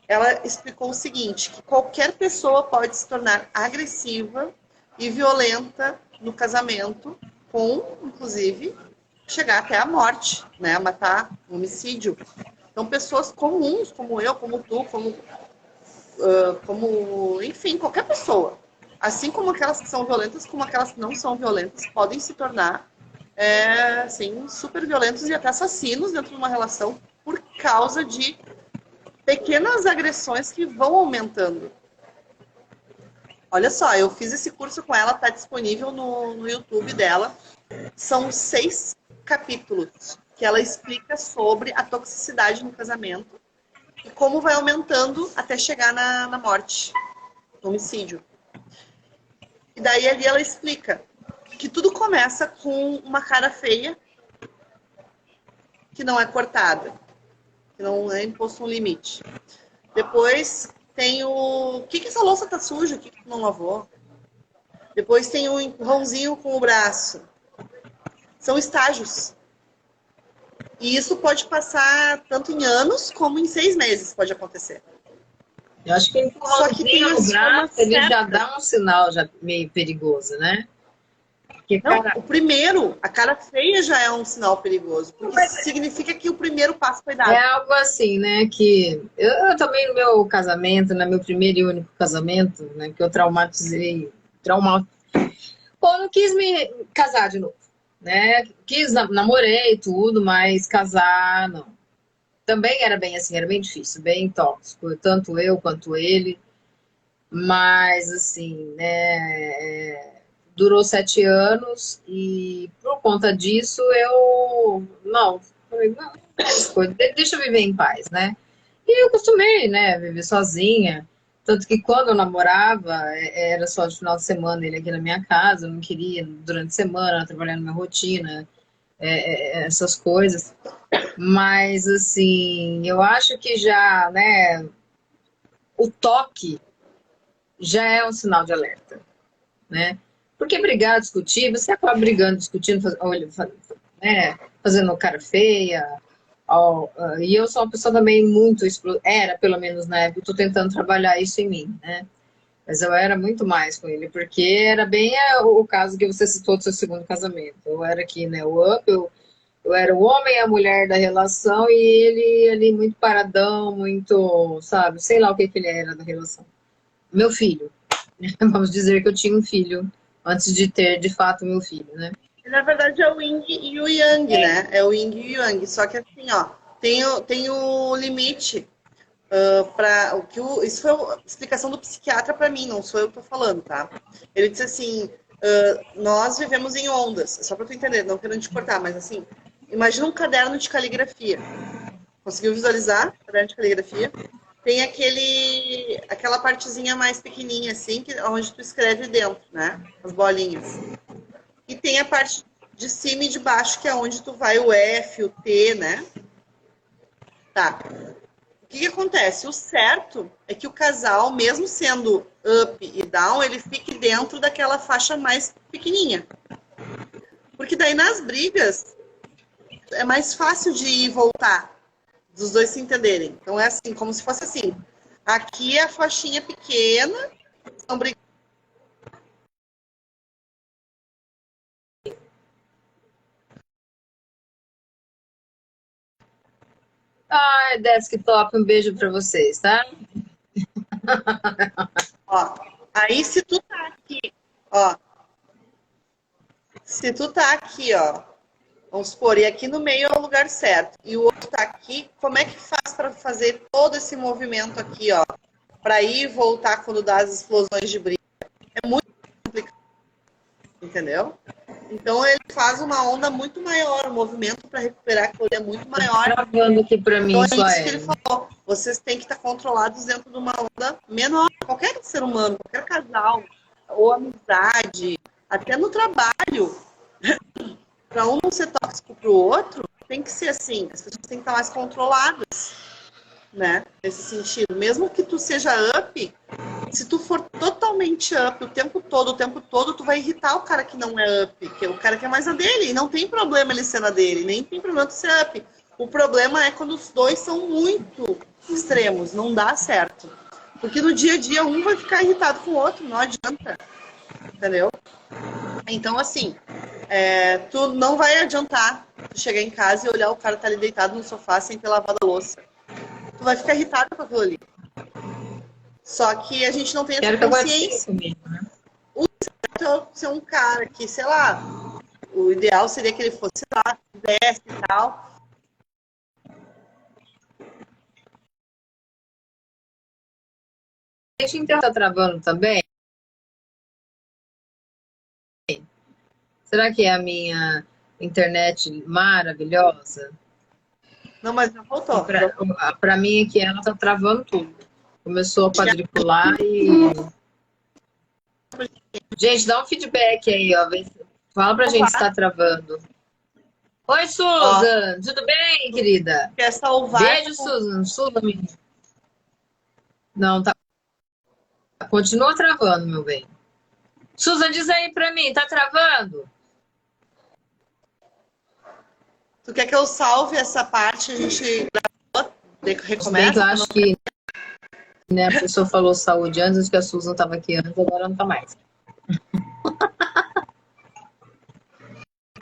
Speaker 1: Ela explicou o seguinte, que qualquer pessoa pode se tornar agressiva e violenta no casamento, com, inclusive, chegar até a morte, né? Matar, homicídio. Então, pessoas comuns, como eu, como tu, enfim, qualquer pessoa. Assim como aquelas que são violentas, como aquelas que não são violentas, podem se tornar, assim, super violentos e até assassinos dentro de uma relação por causa de pequenas agressões que vão aumentando. Olha só, eu fiz esse curso com ela, está disponível no YouTube dela. São 6 capítulos que ela explica sobre a toxicidade no casamento e como vai aumentando até chegar na morte, no homicídio. E daí ali ela explica que tudo começa com uma cara feia que não é cortada, que não é imposto um limite. Depois tem o que essa louça tá suja, o que tu não lavou? Depois tem o empurrãozinho com o braço. São estágios. E isso pode passar tanto em anos como em 6 meses pode acontecer.
Speaker 2: Eu acho que
Speaker 1: Só que tem
Speaker 2: o braço, ele
Speaker 1: certa.
Speaker 2: já dá um sinal já meio perigoso, né? Porque,
Speaker 1: Não,
Speaker 2: cara,
Speaker 1: o primeiro, a cara feia já é um sinal perigoso, porque significa que o primeiro passo foi dado.
Speaker 2: é algo assim, né? Que eu também no meu casamento, no meu primeiro e único casamento, né? Que eu traumatizei, Pô, não quis me casar de novo, né? Quis, namorei tudo, mas casar, não. Também era bem assim, era bem difícil, bem tóxico, tanto eu quanto ele. Mas, assim, né? Durou 7 anos e por conta disso eu não, falei, não, deixa eu viver em paz, né? E eu acostumei, né, viver sozinha. Tanto que quando eu namorava, era só de final de semana ele aqui na minha casa, eu não queria durante a semana, trabalhando na minha rotina, essas coisas. Mas, assim, eu acho que já, né, o toque já é um sinal de alerta, né? Porque brigar, discutir, você acaba brigando, discutindo, fazendo cara feia. E eu sou uma pessoa também muito, era pelo menos na época, estou tentando trabalhar isso em mim, né? Mas eu era muito mais com ele, porque era bem o caso que você citou do seu segundo casamento. Eu era aqui, né, o up, eu era o homem e a mulher da relação, e ele ali muito paradão, muito, sabe, sei lá o que ele era da relação. Meu filho. Vamos dizer que eu tinha um filho antes de ter, de fato, meu filho, né?
Speaker 1: Na verdade é o yin e o yang, né? É o yin e o yang. Só que assim, ó, tem o limite para isso foi a explicação do psiquiatra para mim, não sou eu que tô falando, tá? Ele disse assim, nós vivemos em ondas, só para tu entender, não querendo te cortar, mas assim, imagina um caderno de caligrafia. Conseguiu visualizar? Caderno de caligrafia? Tem aquela partezinha mais pequenininha assim, onde tu escreve dentro, né? As bolinhas. E tem a parte de cima e de baixo, que é onde tu vai o F, o T, né? Tá. O que acontece? O certo é que o casal, mesmo sendo up e down, ele fique dentro daquela faixa mais pequenininha. Porque daí nas brigas é mais fácil de ir e voltar, dos dois se entenderem. Então é assim, como se fosse assim. Aqui é a faixinha pequena, estão brigando.
Speaker 2: Ai, desktop, um beijo para vocês, tá?
Speaker 1: Ó, aí se tu tá aqui, ó. Se tu tá aqui, ó, vamos supor, e aqui no meio é o lugar certo, e o outro tá aqui, como é que faz para fazer todo esse movimento aqui, ó, para ir e voltar quando dá as explosões de briga? É muito complicado. entendeu? Então ele faz uma onda muito maior, o movimento para recuperar aquilo é muito maior.
Speaker 2: Gravando aqui para mim,
Speaker 1: Então é
Speaker 2: só
Speaker 1: isso que ele falou. Vocês têm que estar controlados dentro de uma onda menor. Qualquer ser humano, qualquer casal, ou amizade, até no trabalho. Para um não ser tóxico para o outro, tem que ser assim. As pessoas têm que estar mais controladas, né? Nesse sentido. Mesmo que tu seja up, se tu for totalmente up o tempo todo, tu vai irritar o cara que não é up, que é o cara que é mais a dele. E não tem problema ele ser na dele, nem tem problema tu ser up. O problema é quando os dois são muito extremos, não dá certo. Porque no dia a dia um vai ficar irritado com o outro, não adianta. Entendeu? Então, assim, tu não vai adiantar tu chegar em casa e olhar o cara tá ali deitado no sofá sem ter lavado a louça. Tu vai ficar irritado com aquilo ali. Só que a gente não tem essa consciência. O certo é ser um cara que, sei lá, o ideal seria que ele fosse lá, fizesse e tal.
Speaker 2: Deixa eu tá travando também. Será que é a minha internet maravilhosa?
Speaker 1: Não, mas já voltou.
Speaker 2: Para mim aqui ela tá travando tudo. Começou a quadricular e... Gente, dá um feedback aí, ó. Fala pra gente se tá travando. Oi, Susan! Tudo bem, querida?
Speaker 1: Quer salvar?
Speaker 2: Beijo, Susan. Susan, não, tá. Continua travando, meu bem. Susan, diz aí pra mim, tá travando?
Speaker 1: Tu quer que eu salve essa parte? A gente recomeça?
Speaker 2: Bem que eu acho que né, a pessoa falou saúde antes, que a Susan tava aqui antes, agora não tá mais.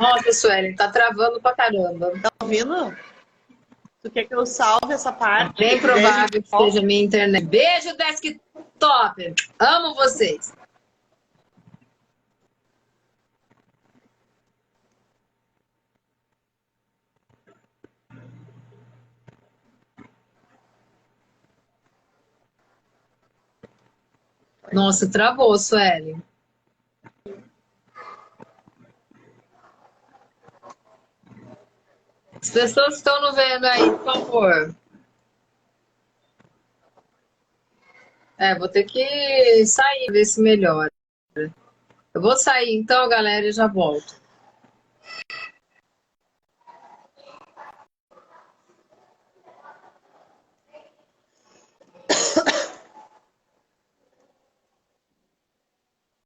Speaker 2: Nossa, Suelen, tá travando pra caramba.
Speaker 1: Tá ouvindo? Tu quer que eu salve essa parte?
Speaker 2: Bem provável que seja minha internet. Beijo, desktop! Amo vocês! Nossa, travou, Sueli. As pessoas estão nos vendo aí, por favor. Vou ter que sair, ver se melhora. Eu vou sair então, galera, e já volto.